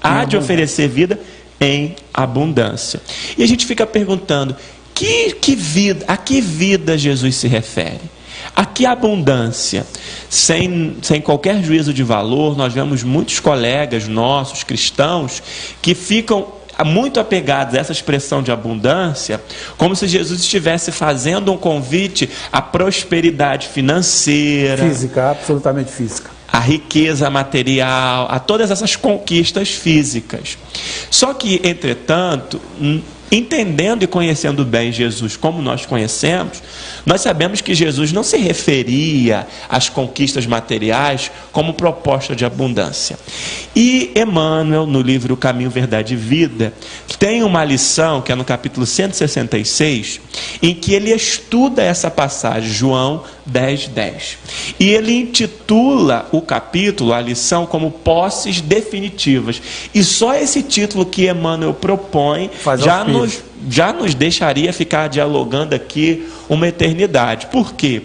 há de oferecer vida em abundância. E a gente fica perguntando, a que vida Jesus se refere? A que abundância? Sem qualquer juízo de valor, nós vemos muitos colegas nossos, cristãos, que ficam muito apegados a essa expressão de abundância, como se Jesus estivesse fazendo um convite à prosperidade financeira, física, absolutamente física, a riqueza material, a todas essas conquistas físicas. Só que, entretanto, entendendo e conhecendo bem Jesus como nós conhecemos, nós sabemos que Jesus não se referia às conquistas materiais como proposta de abundância. E Emmanuel, no livro Caminho, Verdade e Vida, tem uma lição, que é no capítulo 166, em que ele estuda essa passagem, João 10:10. E ele intitula o capítulo, a lição, como Posses Definitivas. E só esse título que Emmanuel propõe já nos deixaria ficar dialogando aqui uma eternidade. Por quê?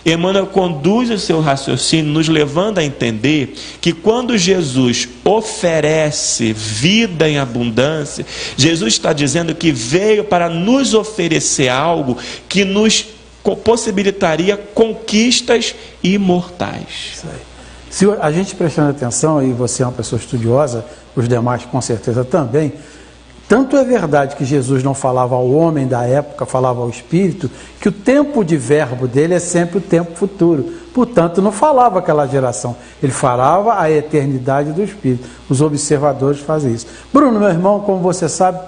Emmanuel conduz o seu raciocínio nos levando a entender que quando Jesus oferece vida em abundância, Jesus está dizendo que veio para nos oferecer algo que nos possibilitaria conquistas imortais. Isso aí. Se a gente prestando atenção, e você é uma pessoa estudiosa, os demais com certeza também, tanto é verdade que Jesus não falava ao homem da época, falava ao Espírito, que o tempo de verbo dele é sempre o tempo futuro. Portanto, não falava aquela geração, ele falava a eternidade do Espírito. Os observadores fazem isso. Bruno, meu irmão, como você sabe,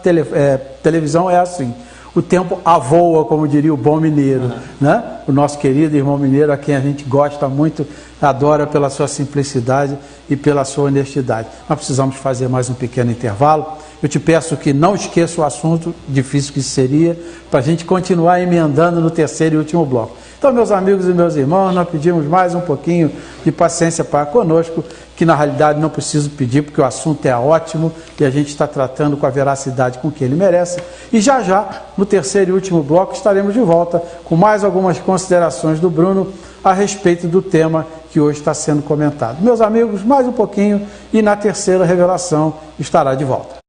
televisão é assim. o tempo avoa, como diria o bom mineiro, né? O nosso querido irmão mineiro, a quem a gente gosta muito, adora pela sua simplicidade e pela sua honestidade. Nós precisamos fazer mais um pequeno intervalo. Eu te peço que não esqueça o assunto, difícil que seria, para a gente continuar emendando no terceiro e último bloco. Então, meus amigos e meus irmãos, nós pedimos mais um pouquinho de paciência para conosco, que na realidade não preciso pedir, porque o assunto é ótimo e a gente está tratando com a veracidade com que ele merece. E já, no terceiro e último bloco, estaremos de volta com mais algumas considerações do Bruno a respeito do tema que hoje está sendo comentado. Meus amigos, mais um pouquinho e na terceira revelação estará de volta.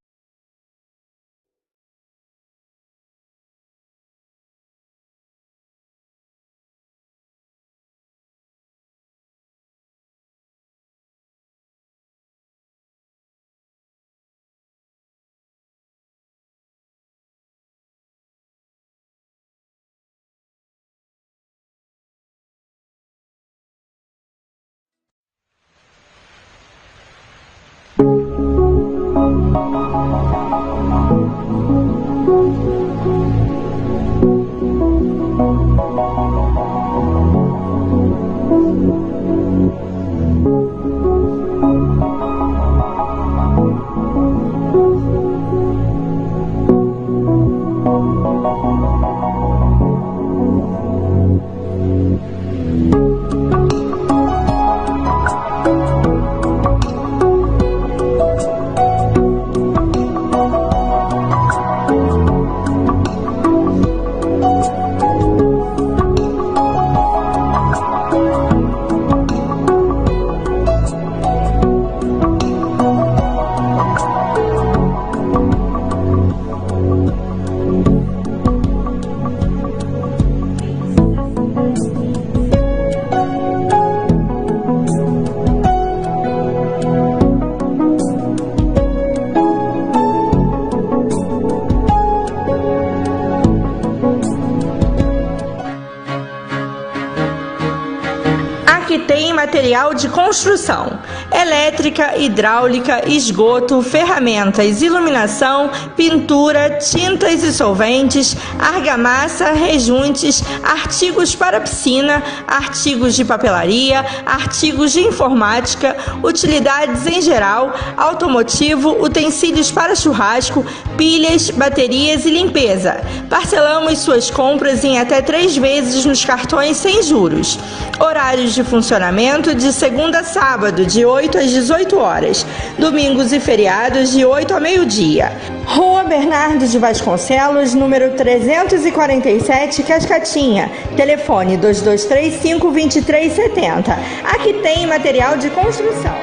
Material de construção, elétrica, hidráulica, esgoto, ferramentas, iluminação, pintura, tintas e solventes, argamassa, rejuntes, artigos para piscina, artigos de papelaria, artigos de informática, utilidades em geral, automotivo, utensílios para churrasco, pilhas, baterias e limpeza. Parcelamos suas compras em até 3 vezes nos cartões sem juros. Horários de funcionamento de segunda a sábado, de 8 às 18 horas. Domingos e feriados, de 8 a meio-dia. Rua Bernardo de Vasconcelos, número 347, Cascatinha. Telefone 2235-2370. Aqui tem material de construção.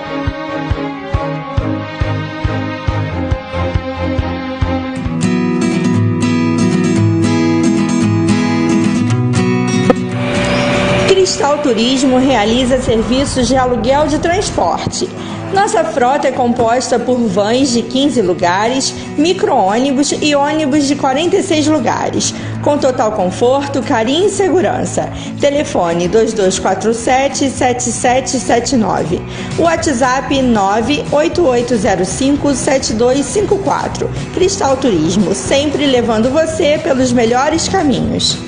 Cristal Turismo realiza serviços de aluguel de transporte. Nossa frota é composta por vans de 15 lugares, micro-ônibus e ônibus de 46 lugares, com total conforto, carinho e segurança. Telefone 2247-7779. WhatsApp 98805-7254. Cristal Turismo, sempre levando você pelos melhores caminhos.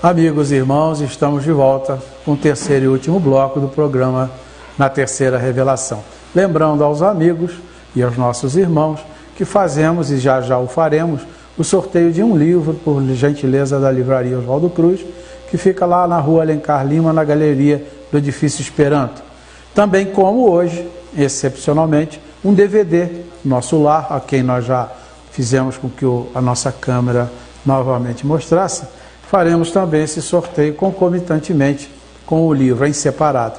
Amigos e irmãos, estamos de volta com o terceiro e último bloco do programa Na Terceira Revelação. Lembrando aos amigos e aos nossos irmãos que fazemos, e já o faremos, o sorteio de um livro, por gentileza da Livraria Oswaldo Cruz, que fica lá na Rua Alencar Lima, na galeria do Edifício Esperanto. Também, como hoje, excepcionalmente, um DVD Nosso Lar, a quem nós já fizemos com que a nossa câmera novamente mostrasse. Faremos também esse sorteio concomitantemente com o livro em separado.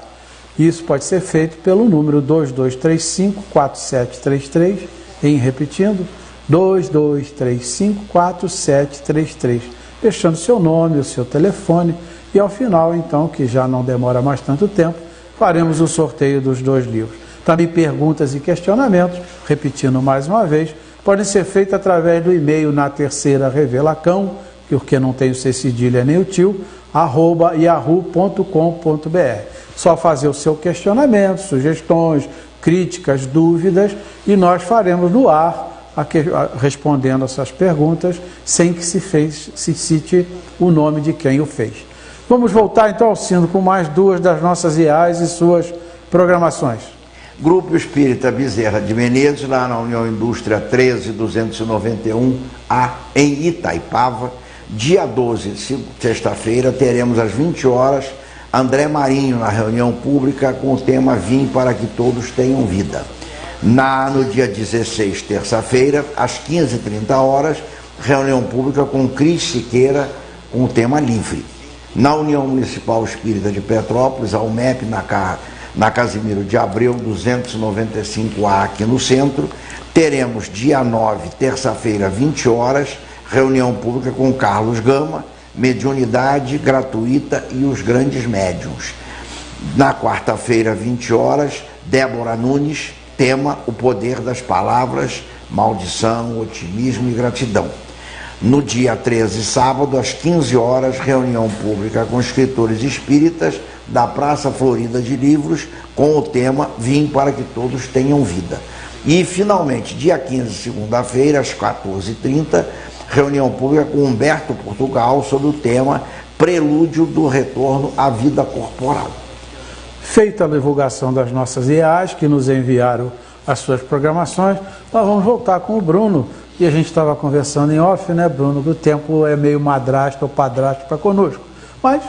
Isso pode ser feito pelo número 2235-4733, repetindo, 2235-4733, deixando seu nome, o seu telefone, e ao final, então, que já não demora mais tanto tempo, faremos o sorteio dos 2 livros. Também perguntas e questionamentos, repetindo mais uma vez, podem ser feitos através do e-mail na terceira revelacão, porque não tem o C cedilha nem o tio, @yahoo.com.br. Só fazer o seu questionamento, sugestões, críticas, dúvidas, e nós faremos no ar, respondendo essas perguntas, sem que se cite o nome de quem o fez. Vamos voltar então, Alcindo, com mais 2 das nossas IAs e suas programações. Grupo Espírita Bezerra de Menezes, lá na União Indústria 13291A, em Itaipava. Dia 12, sexta-feira, teremos às 20 horas André Marinho na reunião pública com o tema Vim para que todos tenham vida. No dia 16, terça-feira, às 15h30, reunião pública com Cris Siqueira com o tema Livre. Na União Municipal Espírita de Petrópolis, a UMEP, na Casimiro de Abreu, 295A, aqui no centro, teremos dia 9, terça-feira, 20 horas, reunião pública com Carlos Gama, mediunidade gratuita e os grandes médiuns. Na quarta-feira, 20 horas, Débora Nunes, tema o poder das palavras, maldição, otimismo e gratidão. No dia 13, sábado, às 15 horas, reunião pública com escritores espíritas da Praça Florida de Livros, com o tema Vim para que todos tenham vida. E, finalmente, dia 15, segunda-feira, às 14h30, reunião pública com Humberto Portugal sobre o tema Prelúdio do Retorno à Vida Corporal. Feita a divulgação das nossas IAs, que nos enviaram as suas programações, nós vamos voltar com o Bruno. E a gente estava conversando em off, né, Bruno, que o tempo é meio madrasto ou padrasto para conosco. Mas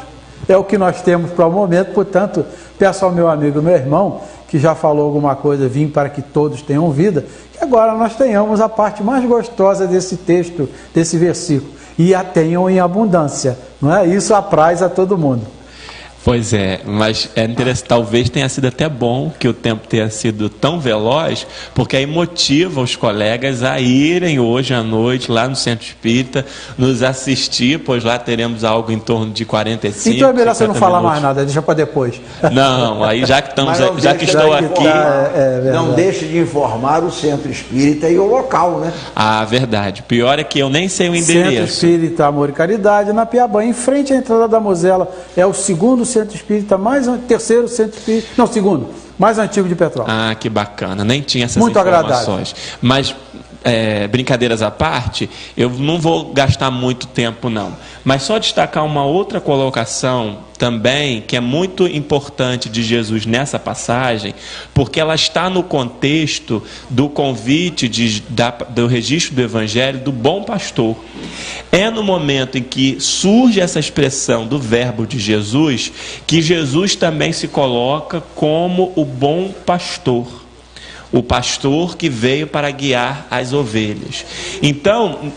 é o que nós temos para o momento, portanto, peço ao meu amigo, meu irmão, que já falou alguma coisa, vim para que todos tenham vida, que agora nós tenhamos a parte mais gostosa desse texto, desse versículo, e a tenham em abundância, não é? Isso apraz a todo mundo. Pois é, mas é interessante, talvez tenha sido até bom que o tempo tenha sido tão veloz, porque aí motiva os colegas a irem hoje à noite lá no Centro Espírita, nos assistir, pois lá teremos algo em torno de 45 Então é melhor você não falar minutos. mais nada, deixa para depois. Não, aí já que estamos, já que estou aqui... Não deixe de informar o Centro Espírita e o local, né? Ah, verdade. Pior é que eu nem sei o endereço. Centro Espírita Amor e Caridade, na Piabã, em frente à entrada da Mosela. É o segundo Centro Espírita, terceiro Centro Espírita, não, segundo, mais antigo de Petrópolis. Ah, que bacana, nem tinha essas Muito informações. agradável. Mas, brincadeiras à parte, eu não vou gastar muito tempo não, mas só destacar uma outra colocação também, que é muito importante de Jesus nessa passagem, porque ela está no contexto do convite do registro do Evangelho do bom pastor. É no momento em que surge essa expressão do verbo de Jesus, que Jesus também se coloca como o bom pastor. O pastor que veio para guiar as ovelhas. Então,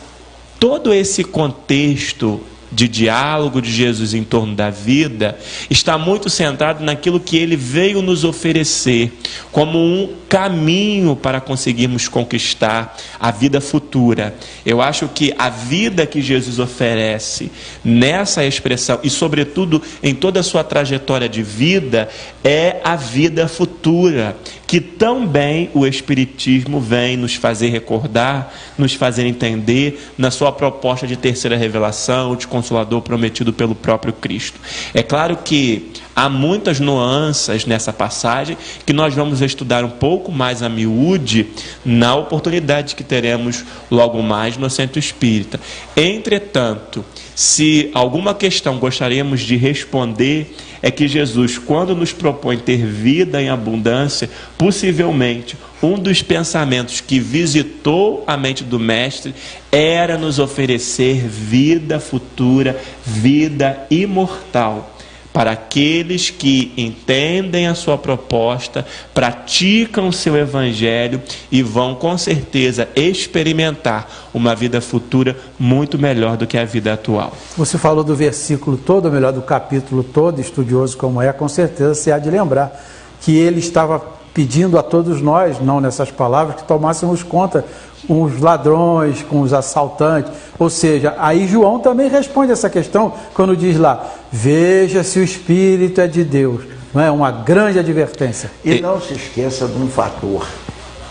todo esse contexto de diálogo de Jesus em torno da vida está muito centrado naquilo que ele veio nos oferecer como um caminho para conseguirmos conquistar a vida futura. Eu acho que a vida que Jesus oferece nessa expressão e sobretudo em toda a sua trajetória de vida é a vida futura, que também o Espiritismo vem nos fazer recordar, nos fazer entender na sua proposta de terceira revelação, de Consolador prometido pelo próprio Cristo. É claro que há muitas nuances nessa passagem que nós vamos estudar um pouco mais a miúde na oportunidade que teremos logo mais no Centro Espírita. Entretanto, se alguma questão gostaríamos de responder, é que Jesus, quando nos propõe ter vida em abundância, possivelmente um dos pensamentos que visitou a mente do Mestre era nos oferecer vida futura, vida imortal. para aqueles que entendem a sua proposta, praticam o seu evangelho e vão com certeza experimentar uma vida futura muito melhor do que a vida atual. Você falou do versículo todo, ou melhor, do capítulo todo, estudioso como é, com certeza você há de lembrar que ele estava pedindo a todos nós, não nessas palavras, que tomássemos conta com os ladrões, com os assaltantes. Ou seja, aí João também responde essa questão quando diz lá, veja se o Espírito é de Deus. Não é uma grande advertência. E não se esqueça de um fator.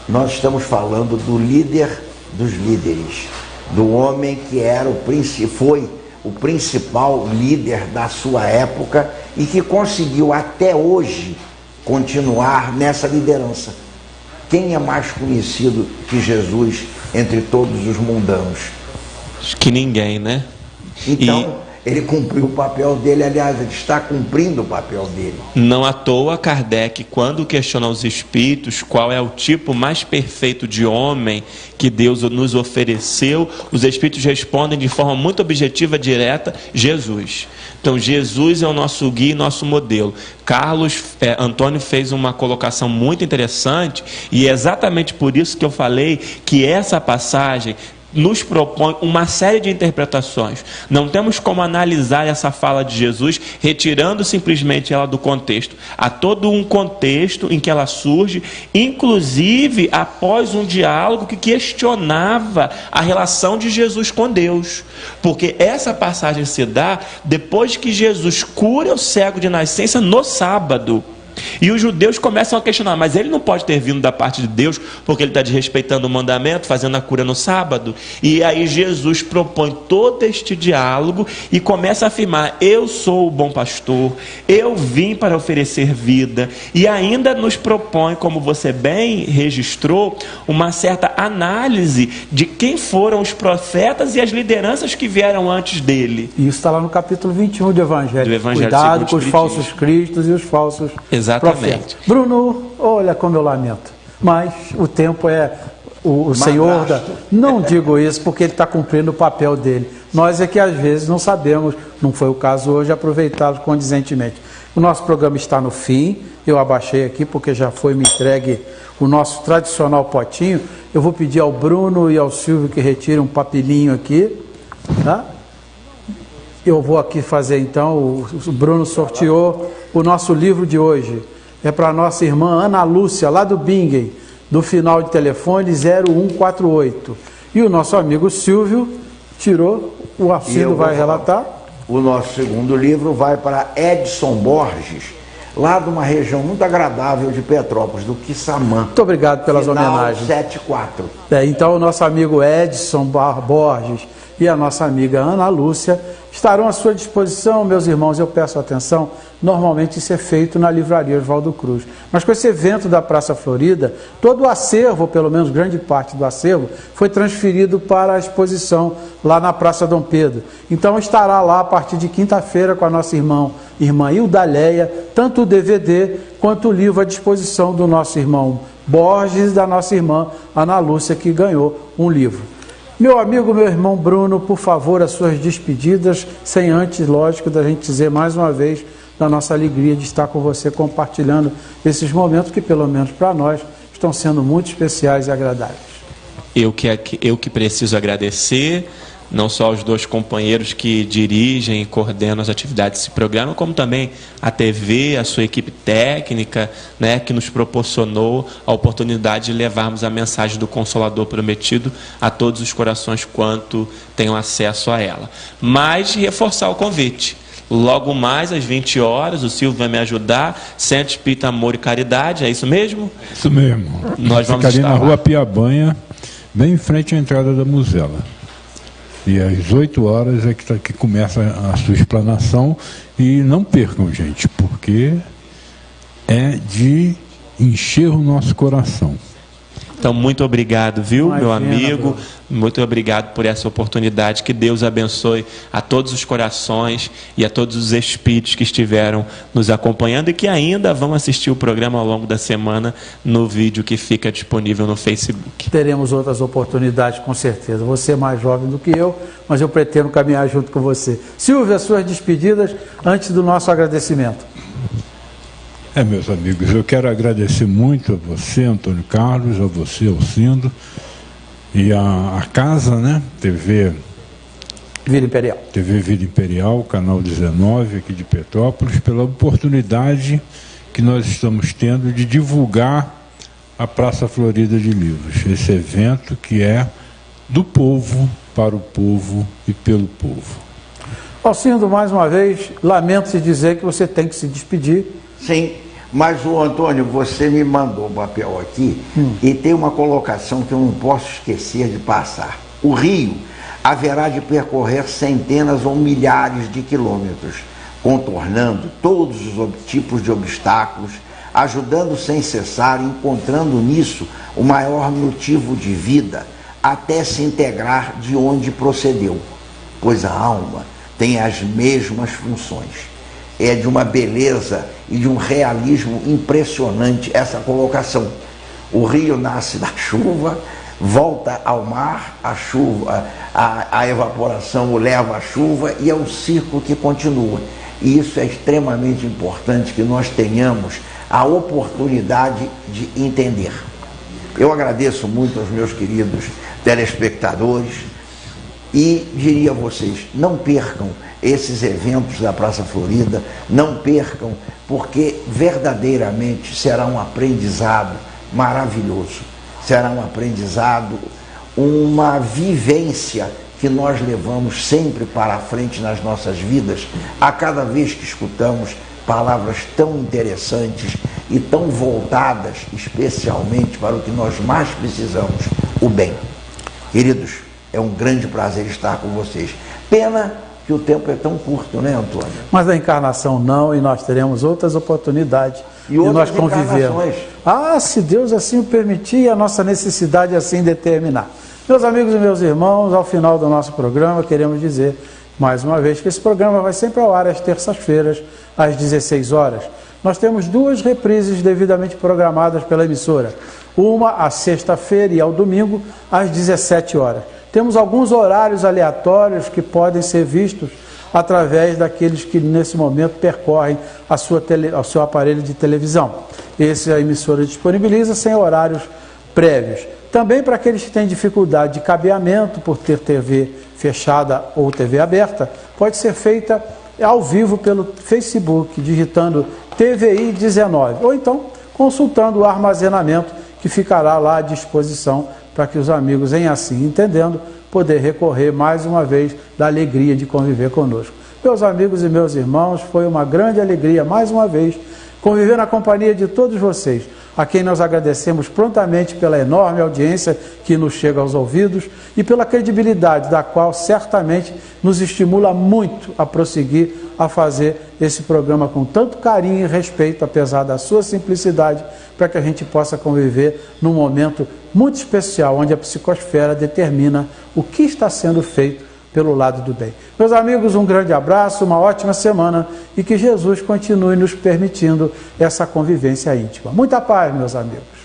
Nós estamos falando do líder dos líderes, do homem que foi o principal líder da sua época e que conseguiu até hoje continuar nessa liderança. Quem é mais conhecido que Jesus entre todos os mundanos? Acho que ninguém, né? Então, ele cumpriu o papel dele, aliás, ele está cumprindo o papel dele. Não à toa, Kardec, quando questiona os espíritos qual é o tipo mais perfeito de homem que Deus nos ofereceu, os espíritos respondem de forma muito objetiva, direta, Jesus. Então, Jesus é o nosso guia e nosso modelo. Antônio fez uma colocação muito interessante e é exatamente por isso que eu falei que essa passagem nos propõe uma série de interpretações. Não temos como analisar essa fala de Jesus retirando simplesmente ela do contexto. Há todo um contexto em que ela surge, inclusive após um diálogo que questionava a relação de Jesus com Deus. Porque essa passagem se dá depois que Jesus cura o cego de nascença no sábado. E os judeus começam a questionar, mas ele não pode ter vindo da parte de Deus, porque ele está desrespeitando o mandamento, fazendo a cura no sábado. E aí Jesus propõe todo este diálogo e começa a afirmar, eu sou o bom pastor, eu vim para oferecer vida. E ainda nos propõe, como você bem registrou, uma certa análise de quem foram os profetas e as lideranças que vieram antes dele. E isso está lá no capítulo 21 do Evangelho. Evangelho Cuidado com os falsos cristos e os falsos Exatamente. Bruno, olha como eu lamento, mas o tempo é o Senhor não digo isso porque ele está cumprindo o papel dele. Nós é que às vezes não sabemos, não foi o caso hoje, aproveitá-lo condizentemente. O nosso programa está no fim, eu abaixei aqui porque já foi me entregue o nosso tradicional potinho. Eu vou pedir ao Bruno e ao Silvio que retirem um papelinho aqui, tá? Eu vou aqui fazer então, o Bruno sorteou o nosso livro de hoje. É para a nossa irmã Ana Lúcia, lá do Bingen, do final de telefone 0148. E o nosso amigo Silvio tirou, o Alcido vai relatar. O nosso segundo livro vai para Edson Borges, lá de uma região muito agradável de Petrópolis, do Quissamã. Muito obrigado pelas homenagens. 74. Então o nosso amigo Edson Borges e a nossa amiga Ana Lúcia estarão à sua disposição, meus irmãos. Eu peço atenção, normalmente isso é feito na livraria Oswaldo Cruz. Mas com esse evento da Praça Florida, todo o acervo, pelo menos grande parte do acervo, foi transferido para a exposição lá na Praça Dom Pedro. Então estará lá a partir de quinta-feira com a nossa irmã Hildaléia, tanto o DVD quanto o livro à disposição do nosso irmão Borges e da nossa irmã Ana Lúcia, que ganhou um livro. Meu amigo, meu irmão Bruno, por favor, as suas despedidas, sem antes, lógico, da gente dizer mais uma vez da nossa alegria de estar com você compartilhando esses momentos que, pelo menos para nós, estão sendo muito especiais e agradáveis. Eu que preciso agradecer, não só aos dois companheiros que dirigem e coordenam as atividades desse programa, como também a TV, a sua equipe técnica, né, que nos proporcionou a oportunidade de levarmos a mensagem do Consolador prometido a todos os corações quanto tenham acesso a ela. Mas reforçar o convite. Logo mais às 20 horas, o Silvio vai me ajudar, Centro Espírita Amor e Caridade, é isso mesmo? Isso mesmo. Nós vamos estar ali na Rua lá. Piabanha, bem em frente à entrada da Musela. E às 8 horas é que começa a sua explanação. E não percam, gente, porque é de encher o nosso coração. Então, muito obrigado, viu, Imagina, meu amigo? Bruno. Muito obrigado por essa oportunidade. Que Deus abençoe a todos os corações e a todos os espíritos que estiveram nos acompanhando e que ainda vão assistir o programa ao longo da semana no vídeo que fica disponível no Facebook. Teremos outras oportunidades, com certeza. Você é mais jovem do que eu, mas eu pretendo caminhar junto com você. Silvio, as suas despedidas antes do nosso agradecimento. Meus amigos, eu quero agradecer muito a você, Antônio Carlos, a você, Alcindo, e a casa, né, TV Vida Imperial, canal 19 aqui de Petrópolis, pela oportunidade que nós estamos tendo de divulgar a Praça Florida de Livros, esse evento que é do povo, para o povo e pelo povo. Alcindo, mais uma vez, lamento te dizer que você tem que se despedir. Sim, mas o Antônio, você me mandou o papel aqui e tem uma colocação que eu não posso esquecer de passar. O rio haverá de percorrer centenas ou milhares de quilômetros, contornando todos os tipos de obstáculos, ajudando sem cessar, encontrando nisso o maior motivo de vida, até se integrar de onde procedeu, pois a alma tem as mesmas funções. É de uma beleza e de um realismo impressionante essa colocação. O rio nasce da chuva, volta ao mar, a chuva, a evaporação o leva à chuva e é um ciclo que continua. E isso é extremamente importante que nós tenhamos a oportunidade de entender. Eu agradeço muito aos meus queridos telespectadores e diria a vocês, não percam esses eventos da Praça Florida, não percam, porque verdadeiramente será um aprendizado maravilhoso, será um aprendizado, uma vivência que nós levamos sempre para a frente nas nossas vidas, a cada vez que escutamos palavras tão interessantes e tão voltadas especialmente para o que nós mais precisamos, o bem. Queridos, é um grande prazer estar com vocês. Pena que o tempo é tão curto, né, Antônio? Mas a encarnação não, e nós teremos outras oportunidades de nós convivermos. Se Deus assim o permitir e a nossa necessidade assim determinar. Meus amigos e meus irmãos, ao final do nosso programa, queremos dizer, mais uma vez, que esse programa vai sempre ao ar às terças-feiras, às 16 horas. Nós temos duas reprises devidamente programadas pela emissora. Uma à sexta-feira e ao domingo, às 17 horas. Temos alguns horários aleatórios que podem ser vistos através daqueles que nesse momento percorrem o seu aparelho de televisão. Esse a emissora disponibiliza sem horários prévios. Também para aqueles que têm dificuldade de cabeamento por ter TV fechada ou TV aberta, pode ser feita ao vivo pelo Facebook, digitando TVI 19, ou então consultando o armazenamento que ficará lá à disposição para que os amigos, em assim entendendo, poder recorrer mais uma vez da alegria de conviver conosco. Meus amigos e meus irmãos, foi uma grande alegria, mais uma vez, conviver na companhia de todos vocês, a quem nós agradecemos prontamente pela enorme audiência que nos chega aos ouvidos e pela credibilidade da qual certamente nos estimula muito a prosseguir a fazer esse programa com tanto carinho e respeito, apesar da sua simplicidade, para que a gente possa conviver num momento muito especial, onde a psicosfera determina o que está sendo feito pelo lado do bem. Meus amigos, um grande abraço, uma ótima semana e que Jesus continue nos permitindo essa convivência íntima. Muita paz, meus amigos.